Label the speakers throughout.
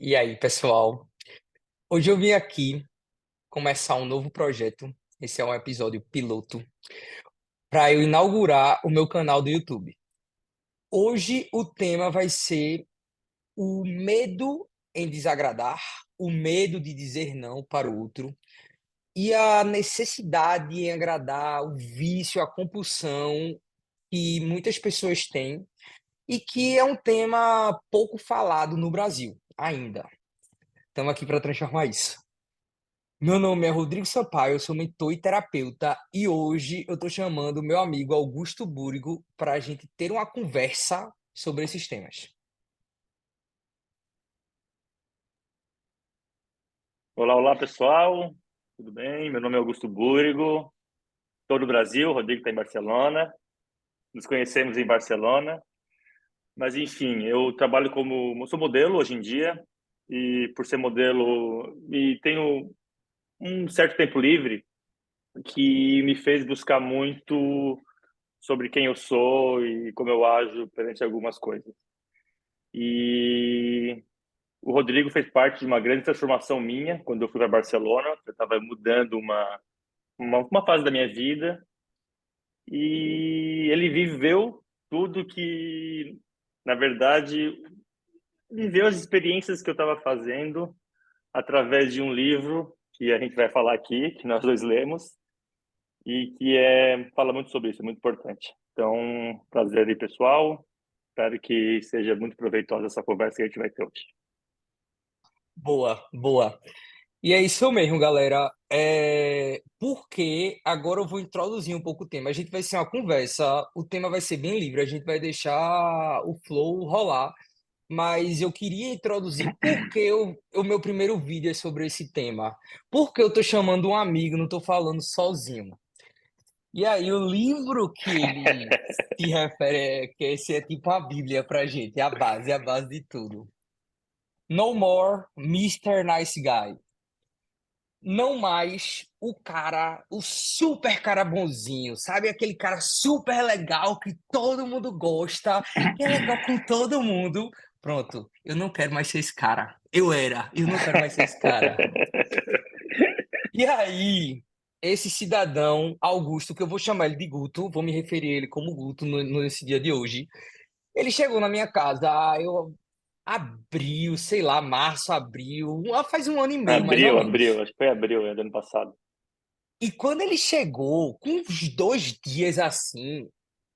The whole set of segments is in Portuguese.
Speaker 1: E aí, pessoal? Hoje eu vim aqui começar um novo projeto. Esse é um episódio piloto para eu inaugurar o meu canal do YouTube. Hoje o tema vai ser o medo em desagradar, o medo de dizer não para o outro e a necessidade em agradar, o vício, a compulsão que muitas pessoas têm e que é um tema pouco falado no Brasil ainda. Estamos aqui para transformar isso. Meu nome é Rodrigo Sampaio, eu sou mentor e terapeuta e hoje eu estou chamando o meu amigo Augusto Búrigo para a gente ter uma conversa sobre esses temas.
Speaker 2: Olá, olá pessoal, tudo bem? Meu nome é Augusto Búrigo, sou do Brasil, o Rodrigo está em Barcelona, nos conhecemos em Barcelona, mas enfim, eu trabalho como, sou modelo hoje em dia e por ser modelo e tenho um certo tempo livre que me fez buscar muito sobre quem eu sou e como eu ajo perante algumas coisas. E o Rodrigo fez parte de uma grande transformação minha quando eu fui para Barcelona, eu estava mudando uma fase da minha vida e ele viveu tudo que, na verdade, viveu as experiências que eu estava fazendo através de um livro que a gente vai falar aqui, que nós dois lemos, e que fala muito sobre isso, é muito importante. Então, prazer aí, pessoal. Espero que seja muito proveitosa essa conversa que a gente vai ter hoje.
Speaker 1: Boa, boa. E é isso mesmo, galera. Porque agora eu vou introduzir um pouco o tema. A gente vai ser uma conversa, o tema vai ser bem livre, a gente vai deixar o flow rolar. Mas eu queria introduzir porque o meu primeiro vídeo é sobre esse tema. Porque eu tô chamando um amigo, não tô falando sozinho. E aí, o livro que ele se refere, que esse é tipo a Bíblia pra gente, é a base de tudo. No More Mr. Nice Guy. Não mais o cara, o super cara bonzinho, sabe? Aquele cara super legal que todo mundo gosta, que é legal com todo mundo. Pronto, eu não quero mais ser esse cara. Eu não quero mais ser esse cara. E aí, esse cidadão, Augusto, que eu vou chamar ele de Guto, vou me referir a ele como Guto nesse dia de hoje. Ele chegou na minha casa, eu abril, sei lá, março, abril, faz um ano e meio mais ou
Speaker 2: Abril,
Speaker 1: menos.
Speaker 2: acho que foi abril, do ano passado.
Speaker 1: E quando ele chegou, com uns 2 dias assim,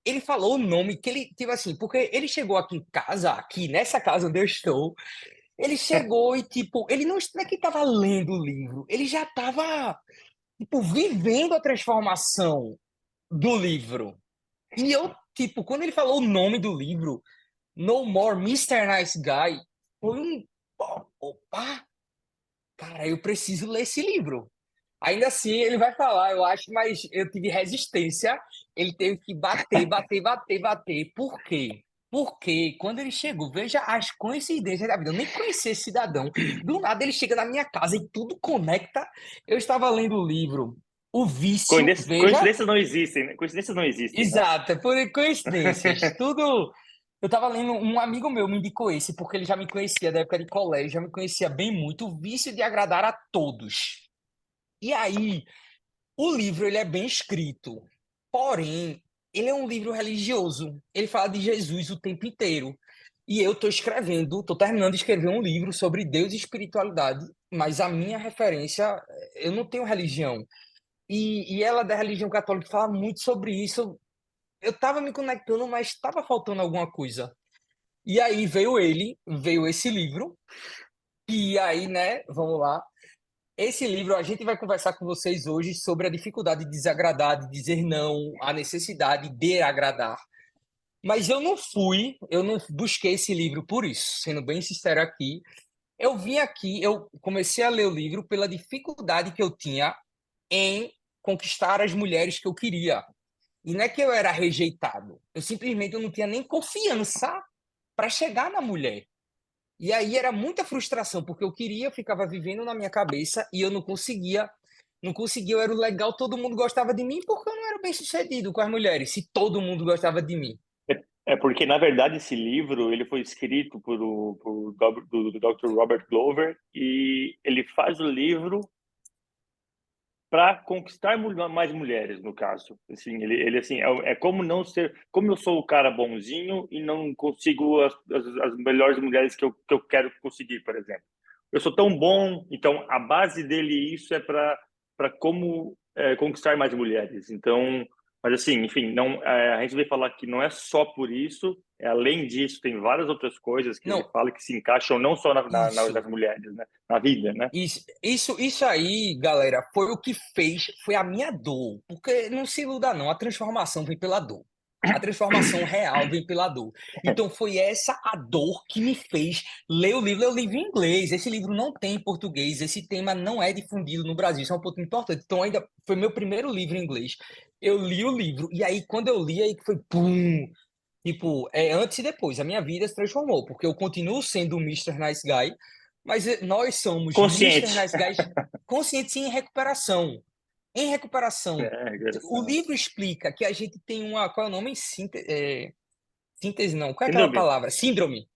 Speaker 1: ele falou o nome que ele, tipo assim, porque ele chegou aqui em casa, aqui nessa casa onde eu estou, ele chegou e, tipo, ele não é que estava lendo o livro, ele já estava, tipo, vivendo a transformação do livro. E eu, tipo, quando ele falou o nome do livro, No More Mr. Nice Guy, foi um, opa, cara, eu preciso ler esse livro. Ainda assim, ele vai falar, eu acho, mas eu tive resistência. Ele teve que bater, bater, bater, bater. Por quê? Porque quando ele chegou, veja as coincidências da vida. Eu nem conhecia esse cidadão. Do nada ele chega na minha casa e tudo conecta. Eu estava lendo o livro O Vício. Veja,
Speaker 2: Coincidências não existem, né? Coincidências não existem, né?
Speaker 1: exato, é por coincidências. Tudo. Eu estava lendo, um amigo meu me indicou esse, porque ele já me conhecia da época de colégio, já me conhecia bem muito. O Vício de Agradar a Todos. E aí. O livro ele é bem escrito, porém, ele é um livro religioso. Ele fala de Jesus o tempo inteiro. E eu estou terminando de escrever um livro sobre Deus e espiritualidade, mas a minha referência, eu não tenho religião. E ela da religião católica fala muito sobre isso. Eu estava me conectando, mas estava faltando alguma coisa. E aí veio esse livro, e aí, né, vamos lá. Esse livro, a gente vai conversar com vocês hoje sobre a dificuldade de desagradar, de dizer não, a necessidade de agradar. Mas eu não busquei esse livro por isso, sendo bem sincero aqui. Eu vim aqui, eu comecei a ler o livro pela dificuldade que eu tinha em conquistar as mulheres que eu queria. E não é que eu era rejeitado, eu simplesmente eu não tinha nem confiança para chegar na mulher. E aí era muita frustração, porque eu queria, eu ficava vivendo na minha cabeça e eu não conseguia. Não conseguia, eu era o legal, todo mundo gostava de mim, porque eu não era bem sucedido com as mulheres, se todo mundo gostava de mim.
Speaker 2: É porque, na verdade, esse livro ele foi escrito do Dr. Robert Glover e ele faz o livro para conquistar mais mulheres, no caso. Assim, ele assim, é como não ser, como eu sou o cara bonzinho e não consigo as melhores mulheres que eu quero conseguir, por exemplo. Eu sou tão bom, então a base dele isso é para como conquistar mais mulheres. Então, mas assim, enfim, não, a gente vai falar que não é só por isso. Além disso, tem várias outras coisas que ele
Speaker 1: Não,
Speaker 2: fala que se encaixam não só nas
Speaker 1: isso.
Speaker 2: mulheres, né? Na vida, né?
Speaker 1: Isso aí, galera, foi o que fez, foi a minha dor. Porque não se iluda, não, a transformação vem pela dor. A transformação real vem pela dor. Então foi essa a dor que me fez ler o livro. Eu li em inglês. Esse livro não tem em português. Esse tema não é difundido no Brasil. Isso é um ponto importante. Então ainda foi meu primeiro livro em inglês. Eu li o livro e aí quando eu li aí que foi pum, tipo, antes e depois, a minha vida se transformou, porque eu continuo sendo o Mister Nice Guy, mas nós somos Mister
Speaker 2: Consciente.
Speaker 1: Nice Guys conscientes e em recuperação. Em recuperação. O
Speaker 2: Engraçado.
Speaker 1: livro explica que a gente tem uma. Qual é o nome? Síntese, não. Qual é aquela
Speaker 2: Síndrome.
Speaker 1: palavra? Síndrome.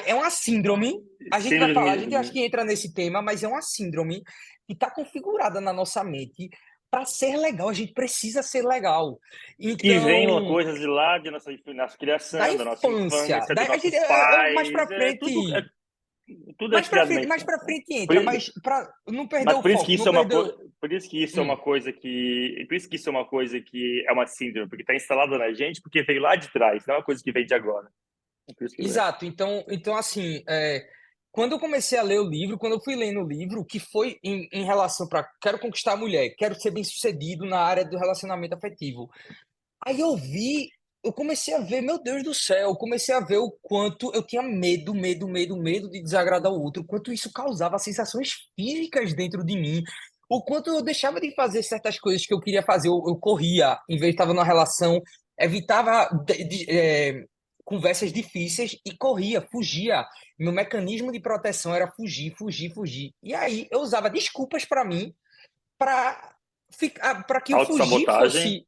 Speaker 1: É uma síndrome. A gente vai falar, a gente acha
Speaker 2: Síndrome.
Speaker 1: que entra nesse tema, mas é uma síndrome que está configurada na nossa mente. Para ser legal, a gente precisa ser legal.
Speaker 2: Que vem uma
Speaker 1: Então,
Speaker 2: coisa de lá de nossa
Speaker 1: da
Speaker 2: criação, da nossa
Speaker 1: infância,
Speaker 2: infância, dos
Speaker 1: a gente,
Speaker 2: nossos
Speaker 1: mais
Speaker 2: pais,
Speaker 1: para frente.
Speaker 2: tudo é criado na
Speaker 1: Mais para
Speaker 2: infância, né?
Speaker 1: frente
Speaker 2: Por,
Speaker 1: entra, mas para não perder
Speaker 2: mas
Speaker 1: o
Speaker 2: por isso que
Speaker 1: foco, não
Speaker 2: isso é uma
Speaker 1: perder.
Speaker 2: coisa, por isso que isso é
Speaker 1: Hum,
Speaker 2: uma coisa que, por isso que isso é uma coisa que é uma síndrome, porque está instalada na gente, porque veio lá de trás, não é uma coisa que vem de agora. É por isso que é.
Speaker 1: exato. Então assim, quando eu comecei a ler o livro, quando eu fui lendo o livro, que foi em relação para quero conquistar a mulher, quero ser bem-sucedido na área do relacionamento afetivo. Aí eu comecei a ver, meu Deus do céu, eu comecei a ver o quanto eu tinha medo de desagradar o outro, o quanto isso causava sensações físicas dentro de mim, o quanto eu deixava de fazer certas coisas que eu queria fazer, eu corria, em vez de estar numa relação, evitava conversas difíceis e corria, fugia. Meu mecanismo de proteção era fugir, fugir, fugir. E aí eu usava desculpas para mim para para que o fugir
Speaker 2: Autossabotagem.
Speaker 1: fosse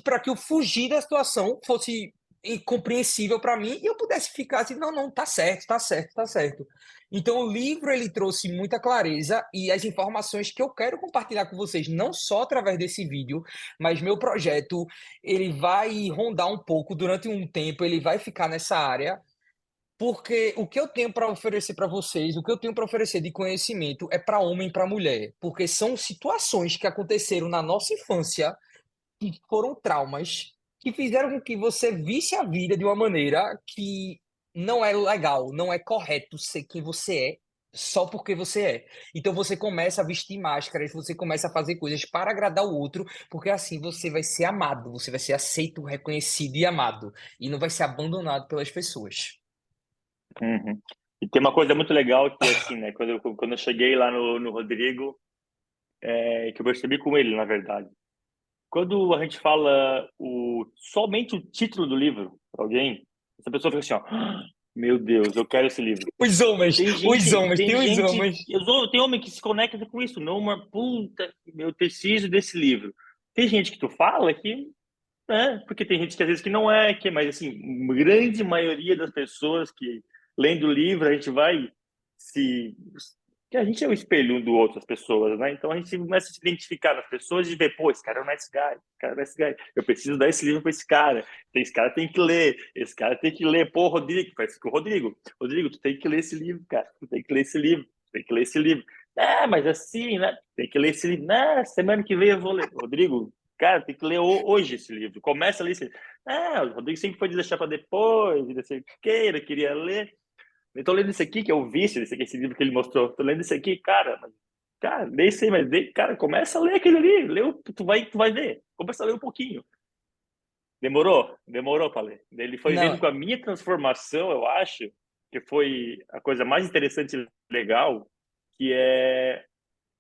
Speaker 1: para que o fugir da situação fosse incompreensível para mim e eu pudesse ficar assim, não, não, tá certo, tá certo, tá certo. Então o livro ele trouxe muita clareza e as informações que eu quero compartilhar com vocês, não só através desse vídeo, mas meu projeto ele vai rondar um pouco durante um tempo, ele vai ficar nessa área porque o que eu tenho para oferecer para vocês, o que eu tenho para oferecer de conhecimento é para homem e para mulher, porque são situações que aconteceram na nossa infância, que foram traumas, que fizeram com que você visse a vida de uma maneira que não é legal, não é correto ser quem você é só porque você é. Então você começa a vestir máscaras, você começa a fazer coisas para agradar o outro, porque assim você vai ser amado, você vai ser aceito, reconhecido e amado, e não vai ser abandonado pelas pessoas.
Speaker 2: Uhum. E tem uma coisa muito legal que, assim, né, quando eu cheguei lá no Rodrigo, que eu percebi com ele, na verdade. Quando a gente fala somente o título do livro para alguém, essa pessoa fica assim, ó, "Ah, meu Deus, eu quero esse livro. Tem
Speaker 1: Tem os
Speaker 2: gente,
Speaker 1: homens.
Speaker 2: tem homem que se conecta com isso, não uma puta, eu preciso desse livro. Tem gente que tu fala que, porque tem gente que às vezes que não é, mas assim, grande maioria das pessoas que lendo o livro, a gente vai se que a gente é o espelho um do outro, as pessoas, né? Então a gente começa a se identificar nas pessoas e ver, pô, esse cara é um nice guy, esse cara é um nice guy. Eu preciso dar esse livro para esse cara. Esse cara tem que ler, esse cara tem que ler. Pô, Rodrigo, faz com o Rodrigo. Rodrigo, tu tem que ler esse livro, cara. Tu tem que ler esse livro. Tu tem que ler esse livro. Ah, mas assim, né? Tem que ler esse livro. Ah, semana que vem eu vou ler. Rodrigo, cara, tem que ler hoje esse livro. Começa a ler esse livro. Ah, o Rodrigo sempre foi de deixar para depois, de deixar queira, queria ler. Eu tô lendo esse aqui, que é o Vício, esse livro que ele mostrou. Tô lendo esse aqui, cara, nem sei, mas cara, começa a ler aquele ali, tu vai ver. Começa a ler um pouquinho. Demorou para ler. Ele foi vendo
Speaker 1: Não,
Speaker 2: com a minha transformação, eu acho, que foi a coisa mais interessante e legal, que é,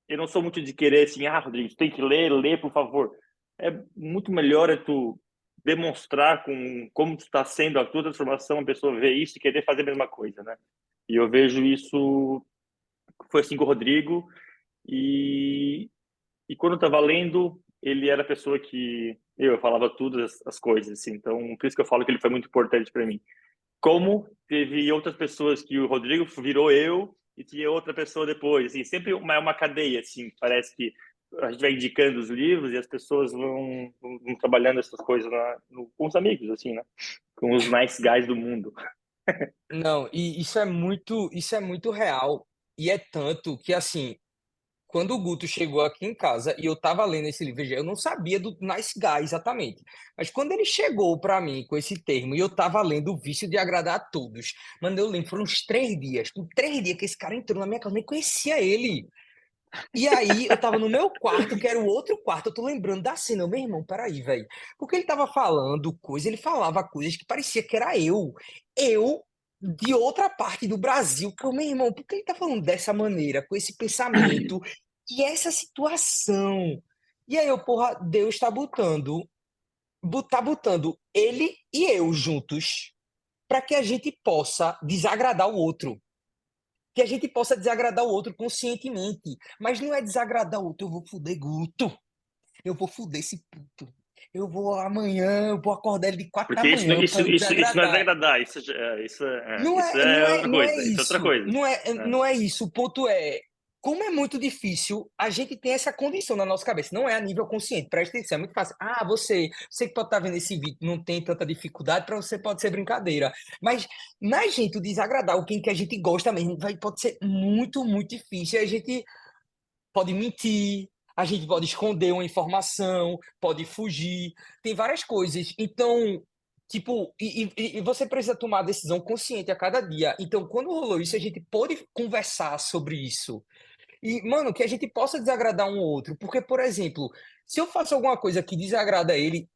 Speaker 2: eu não sou muito de querer assim, Rodrigo, tu tem que ler, por favor. É muito melhor tu demonstrar como está sendo a tua transformação, a pessoa ver isso e querer fazer a mesma coisa, né? E eu vejo isso, foi assim com o Rodrigo, e quando eu estava lendo, ele era a pessoa que Eu falava tudo as coisas, assim. Então, por isso que eu falo que ele foi muito importante para mim. Como teve outras pessoas que o Rodrigo virou eu e tinha outra pessoa depois, assim, sempre uma cadeia, assim, parece que a gente vai indicando os livros e as pessoas vão trabalhando essas coisas com os amigos, assim, né? Com os nice guys do mundo.
Speaker 1: Não, e isso é muito real. E é tanto que, assim, quando o Guto chegou aqui em casa e eu estava lendo esse livro, eu não sabia do Nice Guy exatamente. Mas quando ele chegou para mim com esse termo e eu estava lendo O Vício de Agradar a Todos, mano, eu lembro, foram uns 3 dias. Com 3 dias que esse cara entrou na minha casa, eu nem conhecia ele. E aí eu tava no meu quarto, que era o outro quarto, eu tô lembrando da cena, meu irmão, peraí, velho. Porque ele tava falando coisa, ele falava coisas que parecia que era eu. Eu, de outra parte do Brasil, que meu irmão, por que ele tá falando dessa maneira, com esse pensamento e essa situação? E aí eu, porra, Deus tá botando ele e eu juntos para que a gente possa desagradar o outro, que a gente possa desagradar o outro conscientemente. Mas não é desagradar o outro, eu vou foder Guto, eu vou foder esse puto. Eu vou amanhã, eu vou acordar ele de 4 da
Speaker 2: Porque
Speaker 1: manhã para eu
Speaker 2: isso não é
Speaker 1: desagradar.
Speaker 2: desagradar,
Speaker 1: Não
Speaker 2: isso
Speaker 1: é, não
Speaker 2: é
Speaker 1: é,
Speaker 2: outra
Speaker 1: não é
Speaker 2: coisa, isso é outra
Speaker 1: isso.
Speaker 2: coisa. É.
Speaker 1: Não é isso. O ponto é, como é muito difícil, a gente tem essa condição na nossa cabeça. Não é a nível consciente. Presta atenção, é muito fácil. Ah, você que pode estar vendo esse vídeo, não tem tanta dificuldade, para você pode ser brincadeira. Mas na gente, o desagradar, o que a gente gosta mesmo, pode ser muito, muito difícil. A gente pode mentir, a gente pode esconder uma informação, pode fugir, tem várias coisas. Então, tipo, e você precisa tomar a decisão consciente a cada dia. Então, quando rolou isso, a gente pôde conversar sobre isso. E, mano, que a gente possa desagradar um ou outro. Porque, por exemplo, se eu faço alguma coisa que desagrada ele,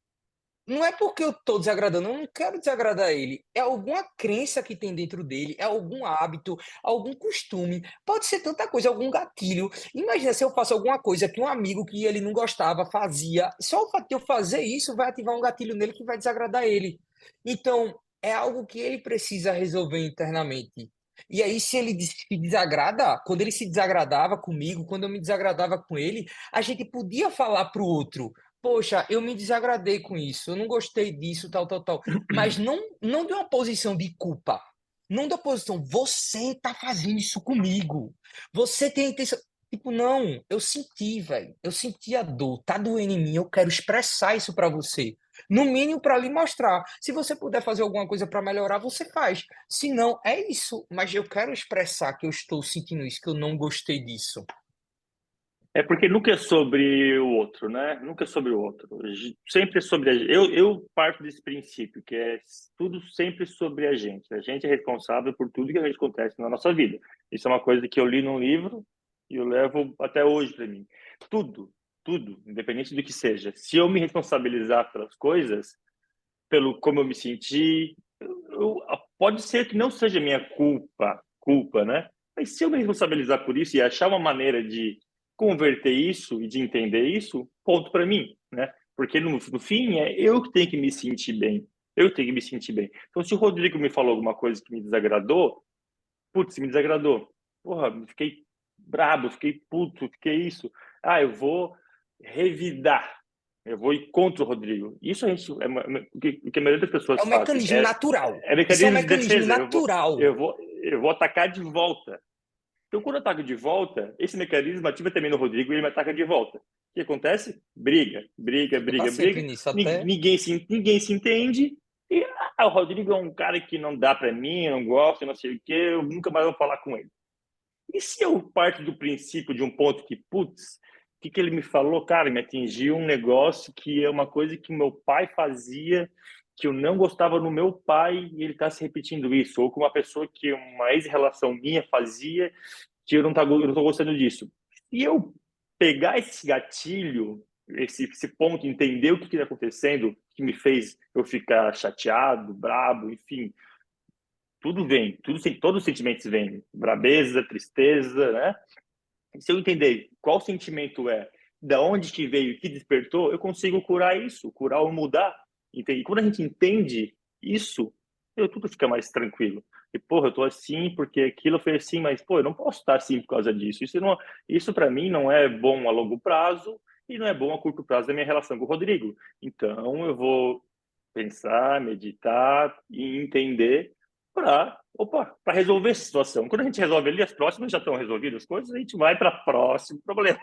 Speaker 1: não é porque eu tô desagradando, eu não quero desagradar ele. É alguma crença que tem dentro dele, é algum hábito, algum costume. Pode ser tanta coisa, algum gatilho. Imagina se eu faço alguma coisa que um amigo que ele não gostava fazia. Só o fato de eu fazer isso vai ativar um gatilho nele que vai desagradar ele. Então, é algo que ele precisa resolver internamente. E aí, se ele se desagrada, quando ele se desagradava comigo, quando eu me desagradava com ele, a gente podia falar para o outro. Poxa, eu me desagradei com isso, eu não gostei disso, tal, tal, tal. Mas não de uma posição de culpa. Não da posição, você tá fazendo isso comigo. Você tem a intenção. Tipo, não, eu senti, velho. Eu senti a dor, tá doendo em mim, eu quero expressar isso pra você. No mínimo pra lhe mostrar. Se você puder fazer alguma coisa pra melhorar, você faz. Se não, é isso. Mas eu quero expressar que eu estou sentindo isso, que eu não gostei disso.
Speaker 2: É porque nunca é sobre o outro, né? Nunca é sobre o outro. Sempre é sobre a gente. Eu parto desse princípio, que é tudo sempre sobre a gente. A gente é responsável por tudo que a gente acontece na nossa vida. Isso é uma coisa que eu li num livro e eu levo até hoje para mim. Tudo, tudo, independente do que seja. Se eu me responsabilizar pelas coisas, pelo como eu me senti, pode ser que não seja minha culpa, né? Mas se eu me responsabilizar por isso e achar uma maneira de converter isso e de entender isso, ponto para mim, né? Porque no fim é eu que tenho que me sentir bem. Eu tenho que me sentir bem. Então, se o Rodrigo me falou alguma coisa que me desagradou, putz, me desagradou. Porra, fiquei brabo, fiquei puto, fiquei isso. Ah, eu vou revidar. Eu vou ir contra o Rodrigo. Isso a gente, o que a maioria das
Speaker 1: É
Speaker 2: pessoas
Speaker 1: um
Speaker 2: fazem
Speaker 1: mecanismo natural.
Speaker 2: é
Speaker 1: Isso é um
Speaker 2: mecanismo de
Speaker 1: mecanismo
Speaker 2: defesa.
Speaker 1: natural.
Speaker 2: Eu vou atacar de volta. Então, quando eu ataco de volta, esse mecanismo ativa também no Rodrigo e ele me ataca de volta. O que acontece? Briga, briga,
Speaker 1: Fica para
Speaker 2: briga,
Speaker 1: sempre
Speaker 2: briga.
Speaker 1: nisso, até.
Speaker 2: Ninguém se entende. E o Rodrigo é um cara que não dá para mim, eu não gosto, eu não sei o quê, eu nunca mais vou falar com ele. E se eu parto do princípio de um ponto que, putz, o que ele me falou, cara, me atingiu um negócio que é uma coisa que meu pai fazia, que eu não gostava no meu pai, e ele está se repetindo isso, ou com uma pessoa que uma ex-relação minha fazia, que eu não tô gostando disso. Se eu pegar esse gatilho, esse ponto, entender o que está acontecendo, que me fez eu ficar chateado, brabo, enfim, tudo vem, todos os sentimentos vêm, brabeza, tristeza, né? Se eu entender qual sentimento é, da onde que veio, que despertou, eu consigo curar isso, curar ou mudar. Entende? E quando a gente entende isso, tudo fica mais tranquilo. E, porra, eu tô assim porque aquilo foi assim, mas, pô, eu não posso estar assim por causa disso. Isso para mim não é bom a longo prazo e não é bom a curto prazo da minha relação com o Rodrigo. Então, eu vou pensar, meditar e entender para resolver essa situação. Quando a gente resolve ali, as próximas já estão resolvidas as coisas, a gente vai para o próximo problema.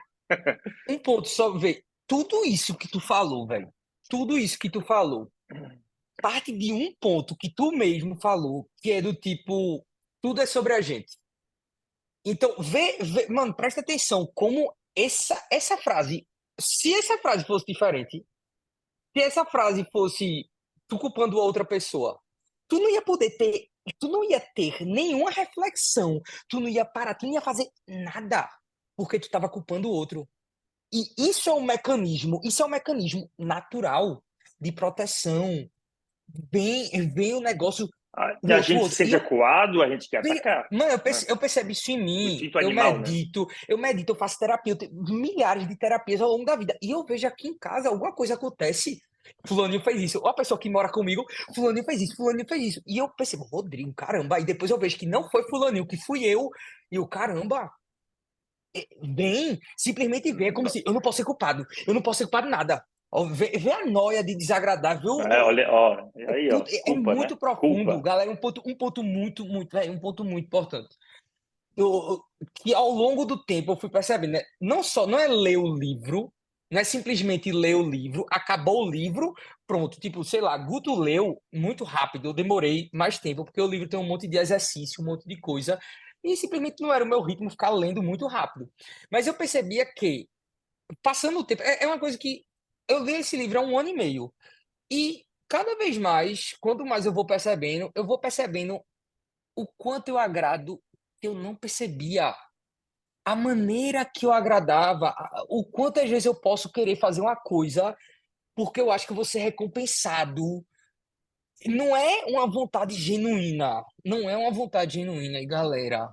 Speaker 1: Um ponto só, ver. Tudo isso que tu falou, velho. Tudo isso que tu falou. Parte de um ponto que tu mesmo falou, que é do tipo, tudo é sobre a gente. Então, mano, presta atenção como essa frase, se essa frase fosse diferente, se essa frase fosse tu culpando outra pessoa, tu não ia poder ter, tu não ia ter nenhuma reflexão, tu não ia parar, tu não ia fazer nada, porque tu estava culpando o outro. E isso é um mecanismo natural de proteção. Vem o negócio,
Speaker 2: Se
Speaker 1: o
Speaker 2: a
Speaker 1: outro, o
Speaker 2: gente se
Speaker 1: outro. E
Speaker 2: sente
Speaker 1: eu,
Speaker 2: acuado, a gente quer atacar,
Speaker 1: mano,
Speaker 2: né?
Speaker 1: eu percebo isso em
Speaker 2: O
Speaker 1: mim.
Speaker 2: instinto animal, né?
Speaker 1: Eu faço terapia, eu tenho milhares de terapias ao longo da vida. E eu vejo aqui em casa alguma coisa acontece. Fulaninho fez isso. Ou a pessoa que mora comigo, Fulaninho fez isso, Fulaninho fez isso. E eu percebo, Rodrigo, caramba. E depois eu vejo que não foi Fulaninho, que fui eu. E o caramba, vem, simplesmente vem. É como se eu não posso ser culpado. Eu não posso ser culpado de nada. Ó, vê a noia de desagradável.
Speaker 2: Olha, ó, aí, ó,
Speaker 1: É
Speaker 2: culpa, né?
Speaker 1: muito profundo,
Speaker 2: Culpa.
Speaker 1: galera. Um ponto um ponto muito importante. Eu, que ao longo do tempo eu fui percebendo, né? Não é ler o livro, não é simplesmente ler o livro, acabou o livro, pronto. Tipo, sei lá, Guto leu muito rápido, eu demorei mais tempo, porque o livro tem um monte de exercício, um monte de coisa, e simplesmente não era o meu ritmo ficar lendo muito rápido. Mas eu percebia que, passando o tempo, é uma coisa que eu li esse livro há um ano e meio. E cada vez mais, quanto mais eu vou percebendo o quanto eu agrado que eu não percebia. A maneira que eu agradava, o quantas vezes eu posso querer fazer uma coisa porque eu acho que eu vou ser recompensado. Não é uma vontade genuína. Não é uma vontade genuína. E galera,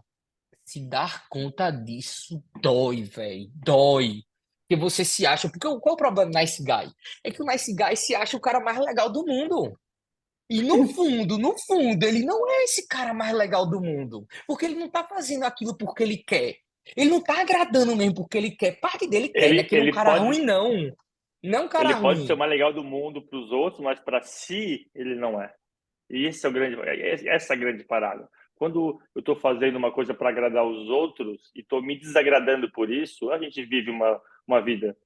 Speaker 1: se dar conta disso dói, velho. Dói. Porque você se acha. Porque qual é o problema do Nice Guy? É que o Nice Guy se acha o cara mais legal do mundo. E no fundo, ele não é esse cara mais legal do mundo. Porque ele não tá fazendo aquilo porque ele quer. Ele não tá agradando mesmo porque ele quer. Parte dele quer, né?
Speaker 2: Ele,
Speaker 1: Que ele é um
Speaker 2: ele
Speaker 1: cara ruim,
Speaker 2: pode,
Speaker 1: não. Não é um cara
Speaker 2: ele pode ser o
Speaker 1: ruim.
Speaker 2: mais legal do mundo para os outros, mas para si ele não é. E esse é o grande, essa é a grande parada. Quando eu estou fazendo uma coisa para agradar os outros e estou me desagradando por isso, a gente vive uma vida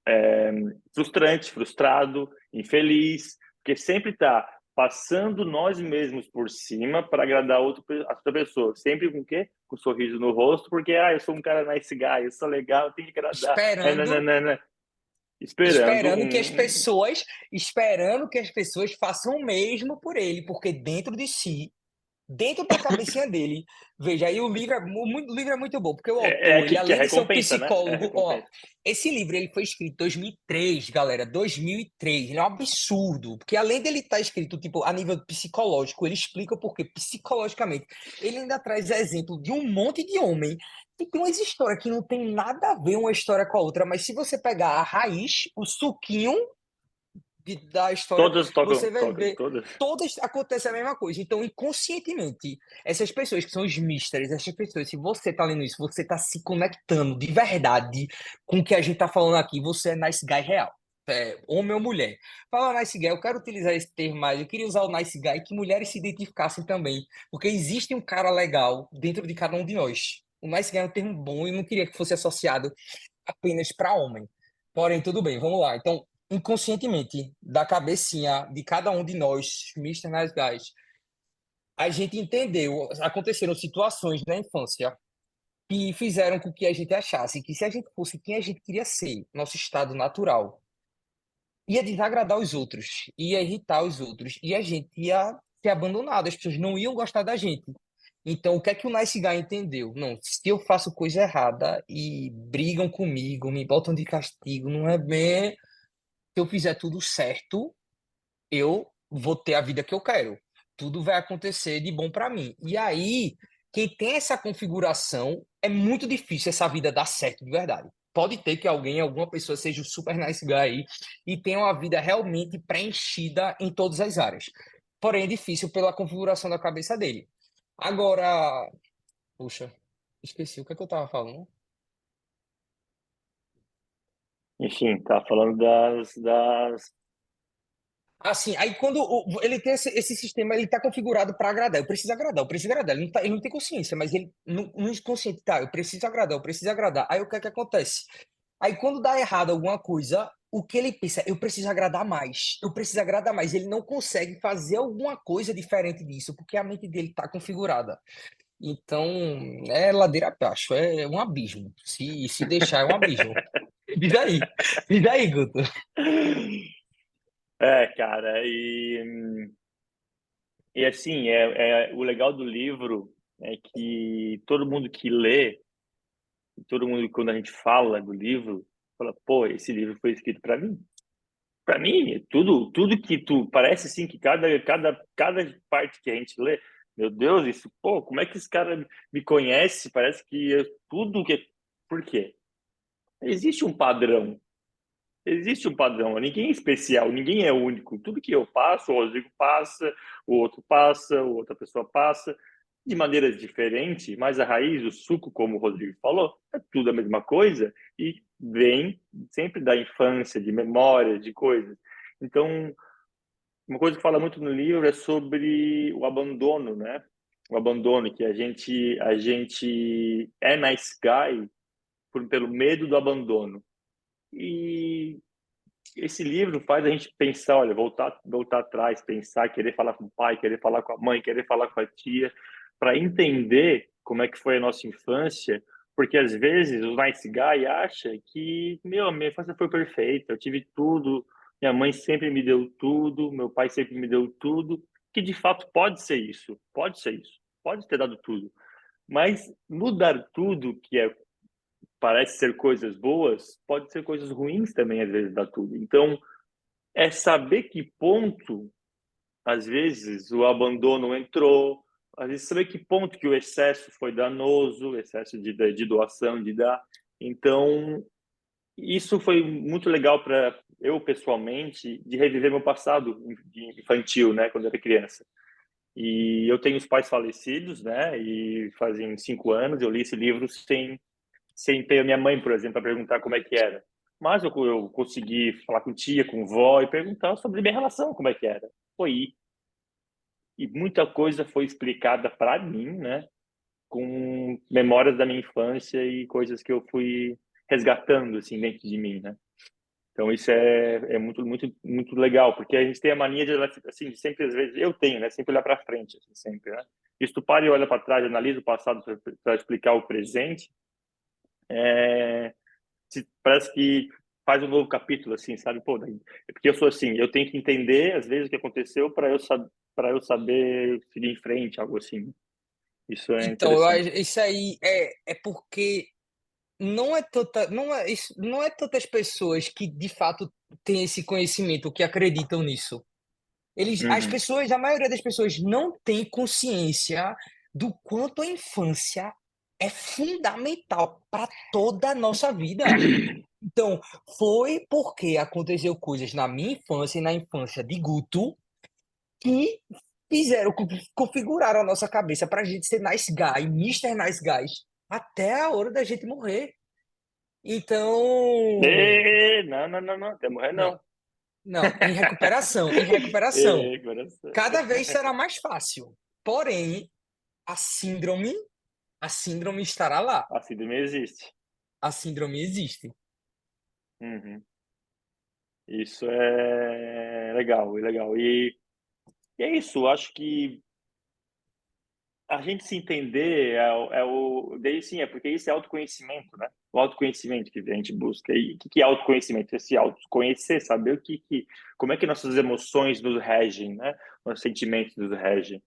Speaker 2: é, frustrante, frustrado, infeliz, porque sempre está passando nós mesmos por cima para agradar a outra pessoa. Sempre com o quê? Com um sorriso no rosto, porque eu sou um cara nice guy, eu sou legal, eu tenho que agradar.
Speaker 1: Esperando,
Speaker 2: Nananana. Esperando
Speaker 1: esperando que as
Speaker 2: um.
Speaker 1: pessoas, esperando que as pessoas façam o mesmo por ele, porque dentro de si, dentro da cabecinha dele. Veja, aí o livro é muito bom, porque o autor, ele
Speaker 2: Que é
Speaker 1: além de ser um
Speaker 2: recompensa, né? É
Speaker 1: psicólogo, ó,
Speaker 2: recompensa.
Speaker 1: esse livro ele foi escrito em 2003, galera, 2003. Ele é um absurdo, porque além dele estar escrito tipo a nível psicológico, ele explica porque psicologicamente ele ainda traz exemplo de um monte de homem que tem umas histórias que não tem nada a ver uma história com a outra, mas se você pegar a raiz, o suquinho da história,
Speaker 2: Todas
Speaker 1: você vai
Speaker 2: tocam,
Speaker 1: ver
Speaker 2: todas.
Speaker 1: todas acontece a mesma coisa. Então, inconscientemente, essas pessoas que são os mistérios, essas pessoas, se você tá lendo isso, você tá se conectando de verdade com o que a gente tá falando aqui, você é nice guy real. É, homem ou mulher. Fala nice guy, eu quero utilizar esse termo mais. Eu queria usar o nice guy que mulheres se identificassem também. Porque existe um cara legal dentro de cada um de nós. O nice guy é um termo bom e eu não queria que fosse associado apenas para homem. Porém, tudo bem, vamos lá. Então, inconscientemente, da cabecinha de cada um de nós, Mister Nice Guys, a gente entendeu, aconteceram situações na infância que fizeram com que a gente achasse que se a gente fosse quem a gente queria ser, nosso estado natural, ia desagradar os outros, ia irritar os outros, e a gente ia ser abandonado, as pessoas não iam gostar da gente. Então, o que é que o Nice Guy entendeu? Não, se eu faço coisa errada e brigam comigo, me botam de castigo, não é bem. Se eu fizer tudo certo, eu vou ter a vida que eu quero. Tudo vai acontecer de bom para mim. E aí, quem tem essa configuração, é muito difícil essa vida dar certo de verdade. Pode ter que alguém, alguma pessoa seja o super nice guy aí e tenha uma vida realmente preenchida em todas as áreas. Porém, é difícil pela configuração da cabeça dele. Agora, puxa, esqueci o que é que eu tava falando.
Speaker 2: Enfim, tá falando das...
Speaker 1: Assim, aí quando ele tem esse sistema, ele tá configurado para agradar. Eu preciso agradar, eu preciso agradar. Ele não tem consciência, mas ele no inconsciente tá, eu preciso agradar, eu preciso agradar. Aí o que é que acontece? Aí quando dá errado alguma coisa, o que ele pensa, eu preciso agradar mais, eu preciso agradar mais. Ele não consegue fazer alguma coisa diferente disso, porque a mente dele tá configurada. Então, é ladeira abaixo, é um abismo. Se deixar, é um abismo. Diz aí, Guto.
Speaker 2: É, cara, e assim, o legal do livro é que todo mundo que lê, todo mundo, quando a gente fala do livro, fala, pô, esse livro foi escrito para mim. Para mim, tudo que tu parece assim que cada parte que a gente lê, meu Deus, isso, pô, como é que esse cara me conhece? Parece que tudo que por quê? Existe um padrão. Existe um padrão. Ninguém é especial, ninguém é único. Tudo que eu passo, o Rodrigo passa, outra pessoa passa, de maneiras diferentes, mas a raiz, o suco, como o Rodrigo falou, é tudo a mesma coisa e vem sempre da infância, de memórias, de coisas. Então, uma coisa que fala muito no livro é sobre o abandono, né? O abandono, que a gente é nice guy pelo medo do abandono. E esse livro faz a gente pensar, olha, voltar atrás, pensar, querer falar com o pai, querer falar com a mãe, querer falar com a tia, para entender como é que foi a nossa infância, porque às vezes o nice guy acha que, meu, a minha infância foi perfeita, eu tive tudo, minha mãe sempre me deu tudo, meu pai sempre me deu tudo, que de fato pode ser isso, pode ter dado tudo, mas mudar tudo, que é parece ser coisas boas, pode ser coisas ruins também, às vezes, dá tudo. Então, é saber que ponto, às vezes, o abandono entrou, às vezes, saber que ponto que o excesso foi danoso, o excesso de doação, de dar. Então, isso foi muito legal para eu, pessoalmente, de reviver meu passado infantil, né, quando eu era criança. E eu tenho os pais falecidos, né, e fazem 5 anos eu li esse livro sem ter a minha mãe, por exemplo, para perguntar como é que era. Mas eu consegui falar com tia, com vó e perguntar sobre minha relação, como é que era. Foi. E muita coisa foi explicada para mim, né? Com memórias da minha infância e coisas que eu fui resgatando, assim, dentro de mim, né? Então isso é muito, muito, muito legal, porque a gente tem a mania de, assim, de sempre, às vezes, eu tenho, né? Sempre olhar para frente, assim, sempre, né? E se tu para e olha para trás, analisa o passado para explicar o presente, é, parece que faz um novo capítulo, assim, sabe? Pô, porque eu sou assim, eu tenho que entender, às vezes, o que aconteceu para eu saber seguir em frente, algo assim. Isso é
Speaker 1: Então,
Speaker 2: interessante.
Speaker 1: isso aí é porque não é tantas pessoas que de fato têm esse conhecimento, que acreditam nisso.
Speaker 2: Uhum.
Speaker 1: A maioria das pessoas não tem consciência do quanto a infância é fundamental para toda a nossa vida. Então, foi porque aconteceu coisas na minha infância e na infância de Guto que configuraram a nossa cabeça para a gente ser nice guy, Mister Nice Guys, até a hora da gente morrer. Então,
Speaker 2: Não, não, não, não, até morrer
Speaker 1: não,
Speaker 2: não.
Speaker 1: não, em recuperação,
Speaker 2: Coração.
Speaker 1: cada vez será mais fácil. Porém, a síndrome, a síndrome estará lá.
Speaker 2: A síndrome existe.
Speaker 1: A síndrome existe.
Speaker 2: Uhum. Isso é legal, é legal. E é isso, acho que a gente se entender daí sim, é porque isso é autoconhecimento, né? O autoconhecimento que a gente busca. E o que é autoconhecimento? Esse autoconhecer, saber como é que nossas emoções nos regem, né? Nossos sentimentos nos regem.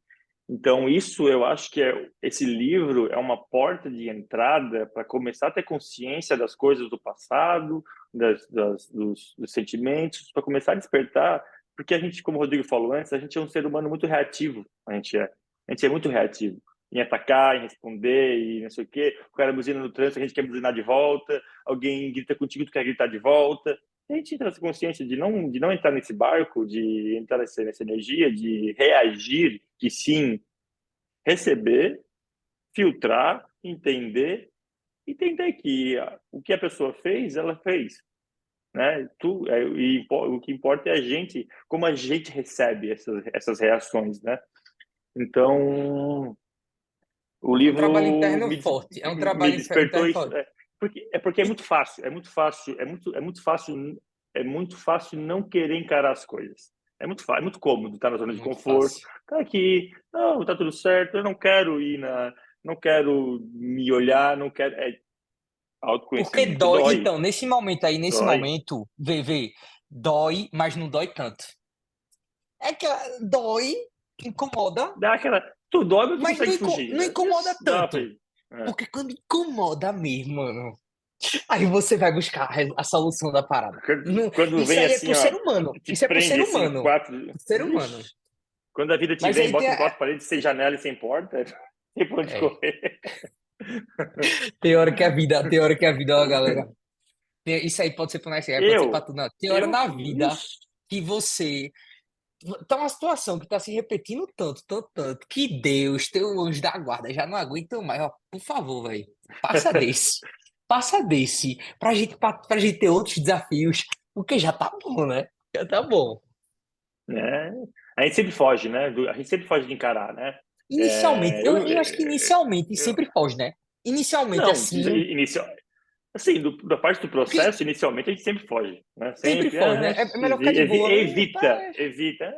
Speaker 2: Então, isso eu acho que esse livro é uma porta de entrada para começar a ter consciência das coisas do passado, dos sentimentos, para começar a despertar, porque a gente, como o Rodrigo falou antes, a gente é um ser humano muito reativo, a gente é muito reativo em atacar, em responder e não sei o quê. O cara buzina no trânsito, a gente quer buzinar de volta, alguém grita contigo, tu quer gritar de volta. A gente entra nessa consciência de não entrar nesse barco, de entrar nessa energia, de reagir, e sim receber, filtrar, entender que o que a pessoa fez, ela fez. né? O que importa é a gente, como a gente recebe essas reações, né? Então, o
Speaker 1: É um trabalho
Speaker 2: livro
Speaker 1: interno forte. É um
Speaker 2: me
Speaker 1: trabalho
Speaker 2: despertou
Speaker 1: interno
Speaker 2: isso,
Speaker 1: forte.
Speaker 2: porque é
Speaker 1: E
Speaker 2: muito fácil, é muito fácil não querer encarar as coisas. É muito cômodo estar na zona de
Speaker 1: muito
Speaker 2: conforto,
Speaker 1: fácil.
Speaker 2: tá aqui, não, tá tudo certo, eu não quero não quero me olhar, não quero,
Speaker 1: Porque
Speaker 2: autoconhecimento
Speaker 1: dói.
Speaker 2: dói,
Speaker 1: Então, nesse momento aí, nesse
Speaker 2: dói,
Speaker 1: momento, vê, dói, mas não dói tanto. É que dói, incomoda,
Speaker 2: dá aquela, tu dói, mas tu
Speaker 1: mas
Speaker 2: consegue fugir,
Speaker 1: não
Speaker 2: né?
Speaker 1: incomoda
Speaker 2: Dá pra
Speaker 1: tanto.
Speaker 2: ir. É.
Speaker 1: Porque quando incomoda mesmo, mano, aí você vai buscar a solução da parada.
Speaker 2: Quando
Speaker 1: Isso
Speaker 2: vem
Speaker 1: aí é
Speaker 2: assim,
Speaker 1: pro
Speaker 2: ó,
Speaker 1: ser humano.
Speaker 2: te
Speaker 1: Isso é pro ser
Speaker 2: prende assim em
Speaker 1: humano.
Speaker 2: quatro,
Speaker 1: Pro ser humano.
Speaker 2: vixe, quando a vida te
Speaker 1: Mas
Speaker 2: vem,
Speaker 1: aí tem
Speaker 2: bota em quatro paredes, sem janela e sem porta, tem por onde
Speaker 1: é,
Speaker 2: correr.
Speaker 1: tem hora que a vida, ó, galera. Isso aí pode ser pro Nice Guy, pode ser pra tudo, não. Tem hora na vida
Speaker 2: Vixe,
Speaker 1: que você tá uma situação que tá se repetindo tanto, tanto, tanto, que Deus, teu anjo da guarda, já não aguentam mais, ó. Por favor, velho. Passa desse. Passa desse. Pra gente ter outros desafios. Porque já tá bom, né? Já tá bom.
Speaker 2: né? A gente sempre foge, né? A gente sempre foge de encarar, né?
Speaker 1: Inicialmente, eu acho que inicialmente
Speaker 2: Eu-
Speaker 1: sempre foge, né? Inicialmente,
Speaker 2: não,
Speaker 1: assim,
Speaker 2: assim, da parte do
Speaker 1: porque
Speaker 2: processo, inicialmente a gente sempre foge, né?
Speaker 1: sempre
Speaker 2: Sempre,
Speaker 1: foge, né? É melhor ficar de boa, né?
Speaker 2: evita, evita,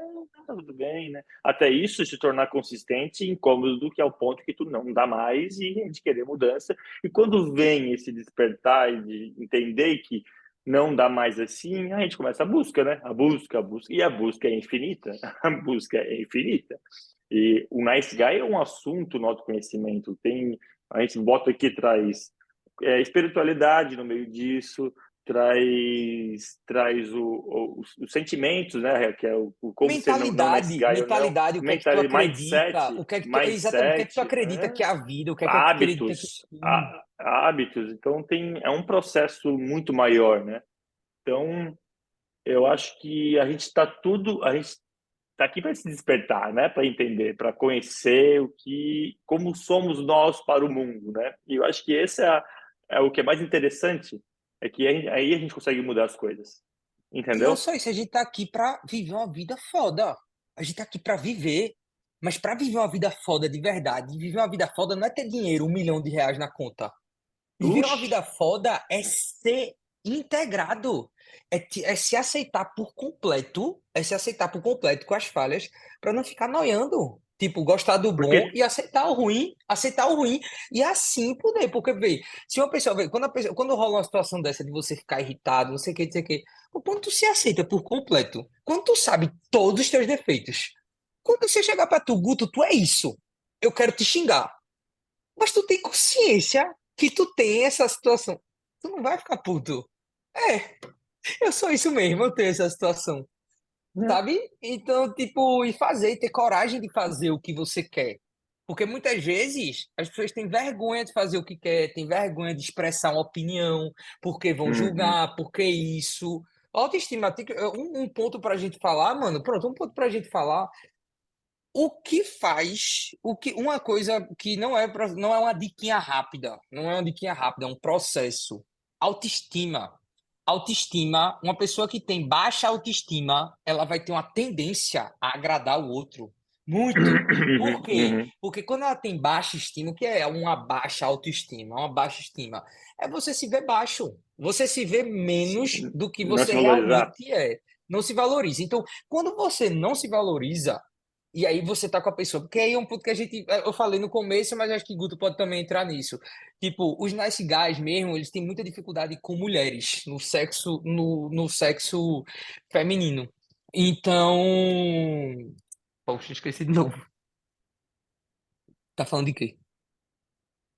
Speaker 2: tá tudo bem, né? Até isso se tornar consistente e incômodo, que é o ponto que tu não dá mais e de querer mudança. E quando vem esse despertar e de entender que não dá mais assim, a gente começa a busca, né? A busca, e a busca é infinita, a busca é infinita. E o Nice Guy é um assunto no autoconhecimento, a gente bota aqui, traz espiritualidade no meio disso, traz os sentimentos, né? Que é como ser não nice guy ou não,
Speaker 1: Mentalidade, o que é que tu
Speaker 2: mentalidade,
Speaker 1: acredita, o que é que tu, exatamente, o que é que tu
Speaker 2: mindset,
Speaker 1: acredita que é a vida, o que é que tu acredita que
Speaker 2: hábitos, hábitos. Então é um processo muito maior, né? Então eu acho que a gente está aqui para se despertar, né? Para entender, para conhecer como somos nós para o mundo, né? E eu acho que esse é o que é mais interessante, é que aí a gente consegue mudar as coisas,
Speaker 1: e não
Speaker 2: entendeu?
Speaker 1: só isso, a gente tá aqui pra viver uma vida foda. A gente tá aqui pra viver, mas pra viver uma vida foda de verdade, viver uma vida foda não é ter dinheiro, 1 milhão de reais na conta. Viver uma
Speaker 2: Uxe,
Speaker 1: vida foda é ser integrado, é se aceitar por completo, é se aceitar por completo com as falhas, para não ficar noiando. Tipo, gostar do bom
Speaker 2: porque
Speaker 1: e aceitar o ruim, e assim poder. Porque, vê, se uma pessoa, vê, quando rola uma situação dessa de você ficar irritado, não sei o que, não sei o que, quando tu se aceita por completo, quando tu sabe todos os teus defeitos, quando você chegar pra tu, Guto, tu é isso, eu quero te xingar. Mas tu tem consciência que tu tem essa situação. Tu não vai ficar puto. É, eu sou isso mesmo, eu tenho essa situação.
Speaker 2: né?
Speaker 1: Sabe? Então, tipo, e fazer, ter coragem de fazer o que você quer. Porque muitas vezes as pessoas têm vergonha de fazer o que quer, têm vergonha de expressar uma opinião, porque vão
Speaker 2: Uhum.
Speaker 1: julgar, porque isso. Autoestima, um ponto pra gente falar, mano, pronto, um ponto pra gente falar uma coisa que não é uma diquinha rápida, não é uma diquinha rápida, é um processo. Autoestima. Autoestima, uma pessoa que tem baixa autoestima, ela vai ter uma tendência a agradar o outro. Muito. Por
Speaker 2: Uhum.
Speaker 1: quê?
Speaker 2: Uhum.
Speaker 1: Porque quando ela tem baixa estima, o que é uma baixa autoestima? Uma baixa estima é você se ver baixo, você se vê menos do que
Speaker 2: Não se
Speaker 1: você
Speaker 2: valorizar.
Speaker 1: realmente é. Não se valoriza. Então, quando você não se valoriza, e aí você tá com a pessoa, porque aí é um ponto que eu falei no começo, mas acho que Guto pode também entrar nisso. Tipo, os nice guys mesmo, eles têm muita dificuldade com mulheres, no sexo feminino. Então, poxa, esqueci de novo. Tá falando de quê?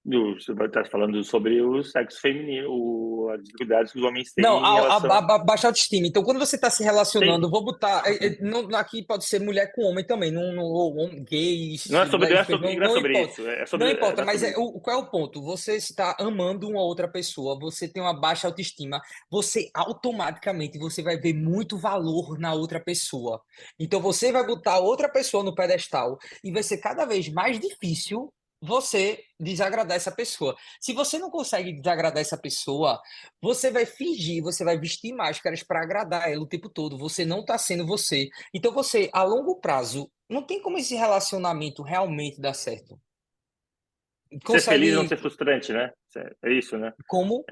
Speaker 2: Você vai estar falando sobre o sexo feminino, as dificuldades que os homens
Speaker 1: Não,
Speaker 2: têm em relação.
Speaker 1: baixa autoestima. Então, quando você está se relacionando,
Speaker 2: Tem,
Speaker 1: vou botar. Aqui pode ser mulher com homem também, ou gays, lésbicas,
Speaker 2: não é
Speaker 1: não
Speaker 2: sobre
Speaker 1: importa.
Speaker 2: isso,
Speaker 1: Não importa,
Speaker 2: não é
Speaker 1: mas
Speaker 2: sobre isso.
Speaker 1: qual é o ponto? Você está amando uma outra pessoa, você tem uma baixa autoestima, você automaticamente você vai ver muito valor na outra pessoa. Então, você vai botar outra pessoa no pedestal e vai ser cada vez mais difícil. você desagradar essa pessoa. Se você não consegue desagradar essa pessoa, você vai fingir, você vai vestir máscaras para agradar ela o tempo todo. Você não está sendo você. Então você, a longo prazo, não tem como esse relacionamento realmente dar certo.
Speaker 2: Ser feliz e não
Speaker 1: Consegue
Speaker 2: ser frustrante, né? É isso, né?
Speaker 1: como?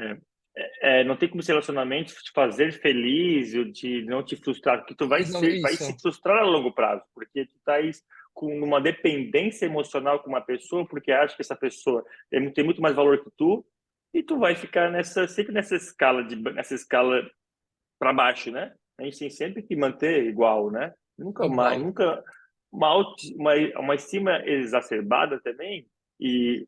Speaker 2: É, não tem como esse relacionamento te fazer feliz ou de não te frustrar, porque tu vai se
Speaker 1: Isso.
Speaker 2: frustrar a longo prazo, porque tu tá aí com uma dependência emocional com uma pessoa, porque acha que essa pessoa tem muito mais valor que tu, e tu vai ficar sempre nessa escala para baixo, né? A gente tem sempre que manter igual, né? Nunca mais,
Speaker 1: Igual.
Speaker 2: nunca uma estima exacerbada também e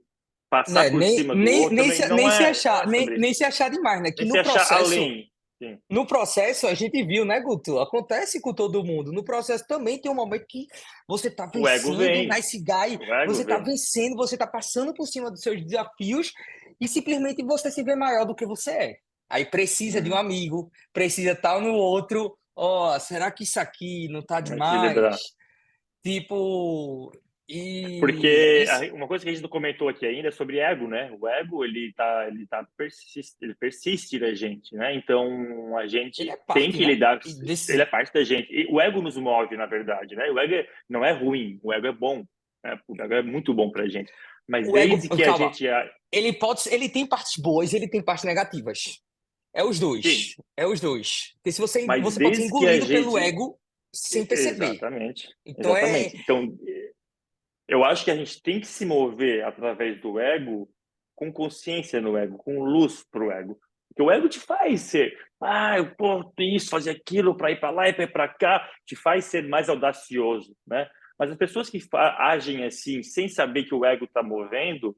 Speaker 2: passar
Speaker 1: Né?
Speaker 2: por cima do outro também não é sobre isso.
Speaker 1: Nem se achar demais, né? Que
Speaker 2: Nem se achar além. Sim.
Speaker 1: no processo a gente viu, né, Guto? Acontece com todo mundo. No processo também tem um momento que você tá
Speaker 2: O ego
Speaker 1: vencendo,
Speaker 2: vem,
Speaker 1: nice guy,
Speaker 2: o ego
Speaker 1: você tá
Speaker 2: vem.
Speaker 1: vencendo, você tá passando por cima dos seus desafios e simplesmente você se vê maior do que você é. Aí precisa de um
Speaker 2: Hum,
Speaker 1: amigo, precisa estar no outro. Ó, será que isso aqui não tá
Speaker 2: equilibrar.
Speaker 1: demais? Tipo, e
Speaker 2: Porque
Speaker 1: isso,
Speaker 2: uma coisa que a gente não comentou aqui ainda é sobre ego, né? O ego, ele persiste da gente, né? Então, a
Speaker 1: ele
Speaker 2: gente
Speaker 1: é
Speaker 2: tem
Speaker 1: parte,
Speaker 2: que
Speaker 1: né?
Speaker 2: lidar,
Speaker 1: E
Speaker 2: ele é
Speaker 1: desse,
Speaker 2: parte da gente. E o ego nos move, na verdade, né? O ego não é ruim, o ego é bom, né? O ego é muito bom pra gente. Mas
Speaker 1: o ego,
Speaker 2: desde que a
Speaker 1: calma,
Speaker 2: gente,
Speaker 1: ele tem partes boas, ele tem partes negativas. É os
Speaker 2: sim,
Speaker 1: dois. É os dois. Porque se você,
Speaker 2: mas
Speaker 1: você pode ser
Speaker 2: desde que a
Speaker 1: engolido pelo
Speaker 2: gente,
Speaker 1: ego sem perceber.
Speaker 2: exatamente,
Speaker 1: Então é.
Speaker 2: exatamente. Então, eu acho que a gente tem que se mover através do ego com consciência no ego, com luz pro ego. Porque o ego te faz ser, eu posso isso, fazer aquilo para ir para lá e para ir para cá, te faz ser mais audacioso, né? Mas as pessoas que agem assim, sem saber que o ego está movendo,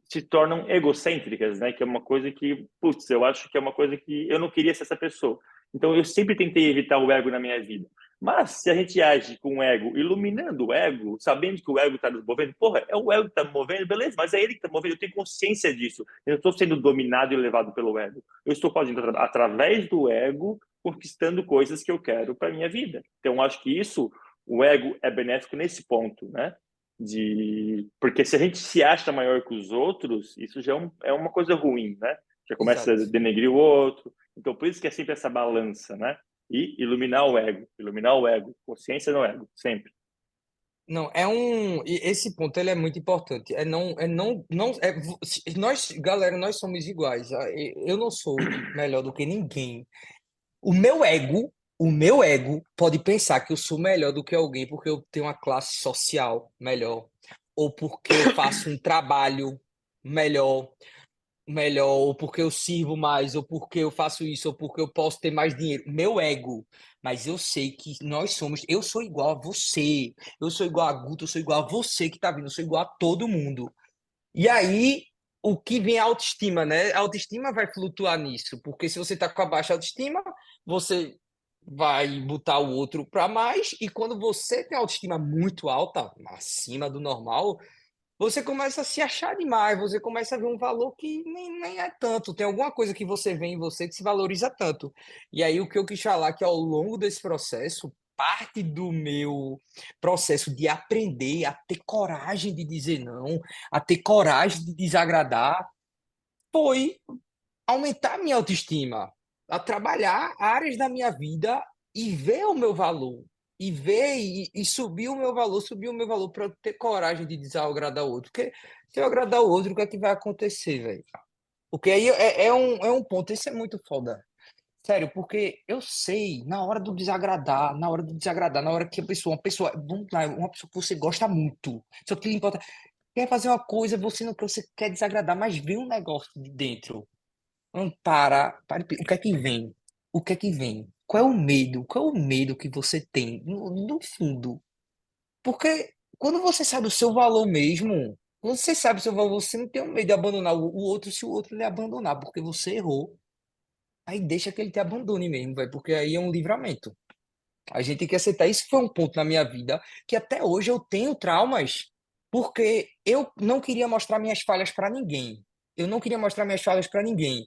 Speaker 2: se tornam egocêntricas, né? Que é uma coisa que, putz, eu acho que é uma coisa que eu não queria ser essa pessoa. Então eu sempre tentei evitar o ego na minha vida. Mas se a gente age com o ego, iluminando o ego, sabendo que o ego está nos movendo, porra, é o ego que está me movendo, beleza, mas é ele que está movendo, eu tenho consciência disso. Eu não estou sendo dominado e levado pelo ego. Eu estou fazendo através do ego, conquistando coisas que eu quero para minha vida. Então acho que isso, o ego é benéfico nesse ponto, né? Porque se a gente se acha maior que os outros, isso já é uma coisa ruim, né? Já começa a
Speaker 1: Exato.
Speaker 2: denegrir o outro. Então, por isso que é sempre essa balança, né? E iluminar o ego, consciência no ego, sempre.
Speaker 1: Não, é um. Esse ponto ele é muito importante. Nós, galera, nós somos iguais. Eu não sou melhor do que ninguém. O meu ego pode pensar que eu sou melhor do que alguém porque eu tenho uma classe social melhor, ou porque eu faço um trabalho melhor, ou porque eu sirvo mais, ou porque eu faço isso, ou porque eu posso ter mais dinheiro. Meu ego. Mas eu sei que nós somos. Eu sou igual a você. Eu sou igual a Guto, eu sou igual a você que tá vindo, eu sou igual a todo mundo. E aí, o que vem é a autoestima, né? A autoestima vai flutuar nisso, porque se você tá com a baixa autoestima, você vai botar o outro para mais, e quando você tem a autoestima muito alta, acima do normal, você começa a se achar demais, você começa a ver um valor que nem é tanto. Tem alguma coisa que você vê em você que se valoriza tanto. E aí, o que eu quis falar é que ao longo desse processo, parte do meu processo de aprender a ter coragem de dizer não, a ter coragem de desagradar, foi aumentar a minha autoestima, a trabalhar áreas da minha vida e ver o meu valor. E ver e subir o meu valor, para eu ter coragem de desagradar o outro. Porque se eu agradar o outro, o que é que vai acontecer, velho? Porque aí é um ponto, isso é muito foda. Sério, porque eu sei, na hora do desagradar, na hora que uma pessoa, vamos lá, uma pessoa que você gosta muito, só que lhe importa, quer fazer uma coisa, você não quer, você quer desagradar, mas vem um negócio de dentro. Não, o que é que vem? O que é que vem? Qual é o medo? Qual é o medo que você tem no fundo? Porque quando você sabe o seu valor mesmo, quando você sabe o seu valor, você não tem o medo de abandonar o outro se o outro lhe abandonar, porque você errou. Aí deixa que ele te abandone mesmo, velho, porque aí é um livramento. A gente tem que aceitar. Isso foi um ponto na minha vida que até hoje eu tenho traumas, porque eu não queria mostrar minhas falhas para ninguém. Eu não queria mostrar minhas falhas para ninguém.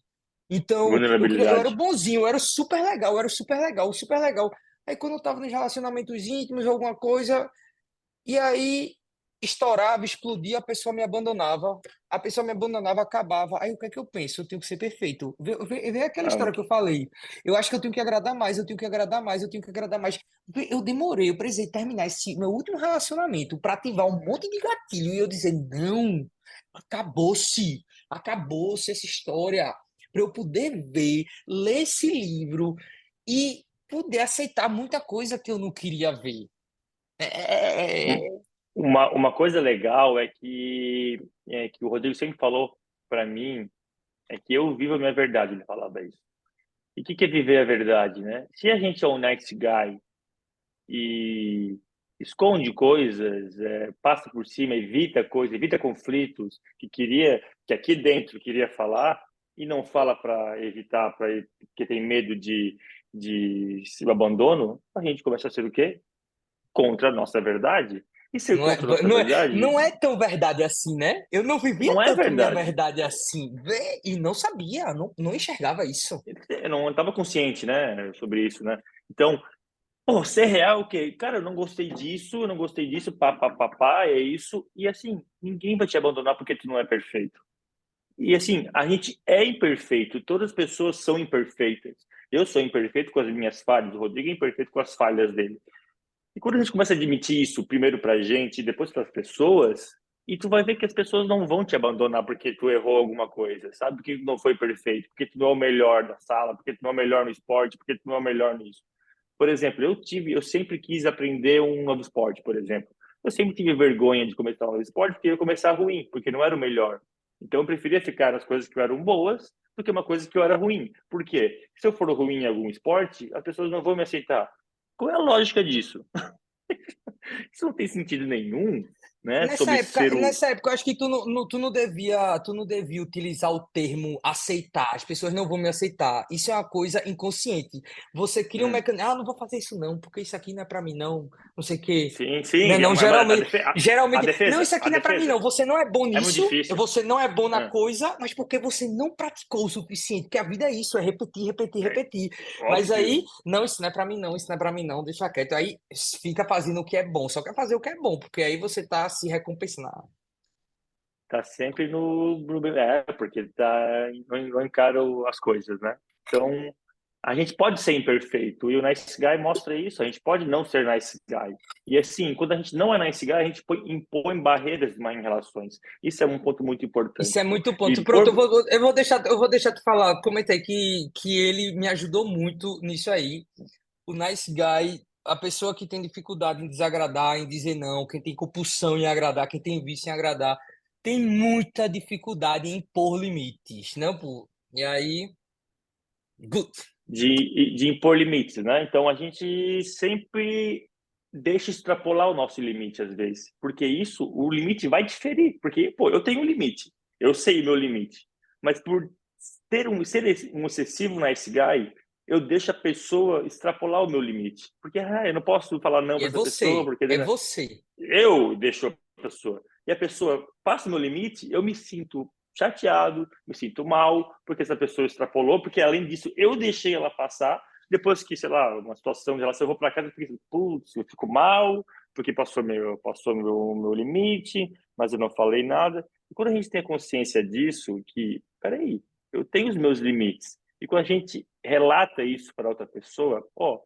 Speaker 1: Então, eu era o
Speaker 2: Vulnerabilidade.
Speaker 1: bonzinho, eu era o super legal, eu era o super legal, o super legal. Aí quando eu tava nos relacionamentos íntimos, alguma coisa, e aí estourava, explodia, a pessoa me abandonava, acabava. Aí o que é que eu penso? Eu tenho que ser perfeito. Vê aquela
Speaker 2: Ah,
Speaker 1: história que eu falei. Eu acho que eu tenho que agradar mais, eu tenho que agradar mais, eu tenho que agradar mais. Eu demorei, eu precisei terminar esse meu último relacionamento para ativar um monte de gatilho e eu dizer, não, acabou-se essa história. Para eu poder ver, ler esse livro e poder aceitar muita coisa que eu não queria ver. É,
Speaker 2: um- uma coisa legal é que o Rodrigo sempre falou para mim, é que eu vivo a minha verdade, ele falava isso. E o que é viver a verdade, né? Se a gente é um nice guy e esconde coisas, passa por cima, evita coisas, evita conflitos que aqui dentro queria falar e não fala para evitar, porque tem medo de se abandono, a gente começa a ser o quê? Contra a nossa verdade. E ser
Speaker 1: Não é,
Speaker 2: contra a nossa
Speaker 1: não é,
Speaker 2: verdade
Speaker 1: não é tão verdade assim, né? Eu não vivia
Speaker 2: não é
Speaker 1: tanto minha
Speaker 2: verdade.
Speaker 1: verdade assim, e não sabia, não enxergava isso.
Speaker 2: Eu não estava consciente, né, sobre isso, né? Então, pô, ser real, o quê? Cara, eu não gostei disso, eu não gostei disso, pá, pá, pá, pá, é isso. E assim, ninguém vai te abandonar porque tu não é perfeito. E assim, a gente é imperfeito, todas as pessoas são imperfeitas. Eu sou imperfeito com as minhas falhas, o Rodrigo é imperfeito com as falhas dele. E quando a gente começa a admitir isso, primeiro pra gente e depois para as pessoas, e tu vai ver que as pessoas não vão te abandonar porque tu errou alguma coisa, sabe? Porque tu não foi perfeito, porque tu não é o melhor da sala, porque tu não é o melhor no esporte, porque tu não é o melhor nisso. Por exemplo, eu sempre quis aprender um novo esporte, por exemplo. Eu sempre tive vergonha de começar um novo esporte porque eu ia começar ruim, porque não era o melhor. Então eu preferia ficar nas coisas que eram boas do que uma coisa que eu era ruim. Por quê? Se eu for ruim em algum esporte, as pessoas não vão me aceitar. Qual é a lógica disso? Isso não tem sentido nenhum, né? Sobre ser o.
Speaker 1: Nessa época, eu acho que tu não devia utilizar o termo aceitar. As pessoas não vão me aceitar. Isso é uma coisa inconsciente. Você cria um
Speaker 2: Hum,
Speaker 1: mecanismo, não vou fazer isso não, porque isso aqui não é para mim não, não sei o quê.
Speaker 2: sim,
Speaker 1: Né,
Speaker 2: sim,
Speaker 1: não,
Speaker 2: mas a
Speaker 1: geralmente, não,
Speaker 2: defesa,
Speaker 1: isso aqui
Speaker 2: a
Speaker 1: não é para mim não.
Speaker 2: defesa
Speaker 1: Você não é bom
Speaker 2: é muito
Speaker 1: nisso,
Speaker 2: difícil.
Speaker 1: você não é bom na
Speaker 2: Ah,
Speaker 1: coisa, mas porque você não praticou o suficiente, porque a vida é isso, é repetir, repetir,
Speaker 2: é
Speaker 1: repetir. Mas aí,
Speaker 2: óbvio.
Speaker 1: não, isso não é para mim não, isso não é para mim não, deixa quieto. Aí fica fazendo o que é bom, só quer fazer o que é bom, porque aí você tá se recompensando.
Speaker 2: Tá sempre porque não encara as coisas, né? Então, a gente pode ser imperfeito, e o Nice Guy mostra isso, a gente pode não ser Nice Guy. E assim, quando a gente não é Nice Guy, a gente impõe barreiras em relações. Isso é um ponto muito
Speaker 1: Isso é
Speaker 2: importante.
Speaker 1: muito ponto.
Speaker 2: E
Speaker 1: Pronto,
Speaker 2: por...
Speaker 1: eu vou deixar tu falar. Comentei que ele me ajudou muito nisso aí. O nice guy, a pessoa que tem dificuldade em desagradar, em dizer não, quem tem compulsão em agradar, quem tem vício em agradar, tem muita dificuldade em impor limites, né, pô? E aí, good.
Speaker 2: de impor limites, né? Então a gente sempre deixa extrapolar o nosso limite às vezes, porque isso, o limite vai diferir, porque pô, eu tenho um limite, eu sei o meu limite, mas por ser um excessivo nice guy, eu deixo a pessoa extrapolar o meu limite, porque eu não posso falar não
Speaker 1: E
Speaker 2: para essa pessoa, porque
Speaker 1: é
Speaker 2: né,
Speaker 1: você.
Speaker 2: eu deixo a pessoa. E a pessoa passa o meu limite, eu me sinto chateado, me sinto mal, porque essa pessoa extrapolou, porque além disso, eu deixei ela passar. Depois que, sei lá, uma situação de relação, eu vou para casa e fico, putz, eu fico mal, porque passou meu limite, mas eu não falei nada. E quando a gente tem a consciência disso, que, peraí, eu tenho os meus limites. E quando a gente relata isso para outra pessoa, ó,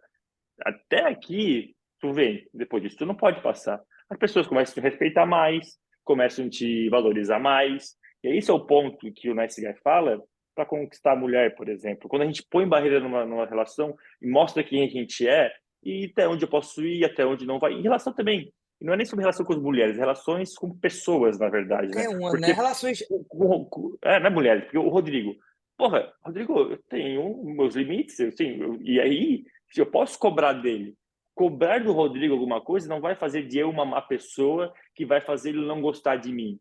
Speaker 2: até aqui, tu vê, depois disso, tu não pode passar. As pessoas começam a te respeitar mais, começam a te valorizar mais. E esse é o ponto que o Nice Guy fala para conquistar a mulher, por exemplo. Quando a gente põe barreira numa relação e mostra quem a gente é e até onde eu posso ir, até onde não vai. Em relação também, não é nem sobre relação com as mulheres, relações com pessoas, na verdade, né?
Speaker 1: Qualquer uma, né?
Speaker 2: Porque,
Speaker 1: Relações.
Speaker 2: não é mulheres, porque o Rodrigo, porra, Rodrigo, eu tenho meus limites, e aí se eu posso cobrar dele, cobrar do Rodrigo alguma coisa não vai fazer de eu uma má pessoa que vai fazer ele não gostar de mim.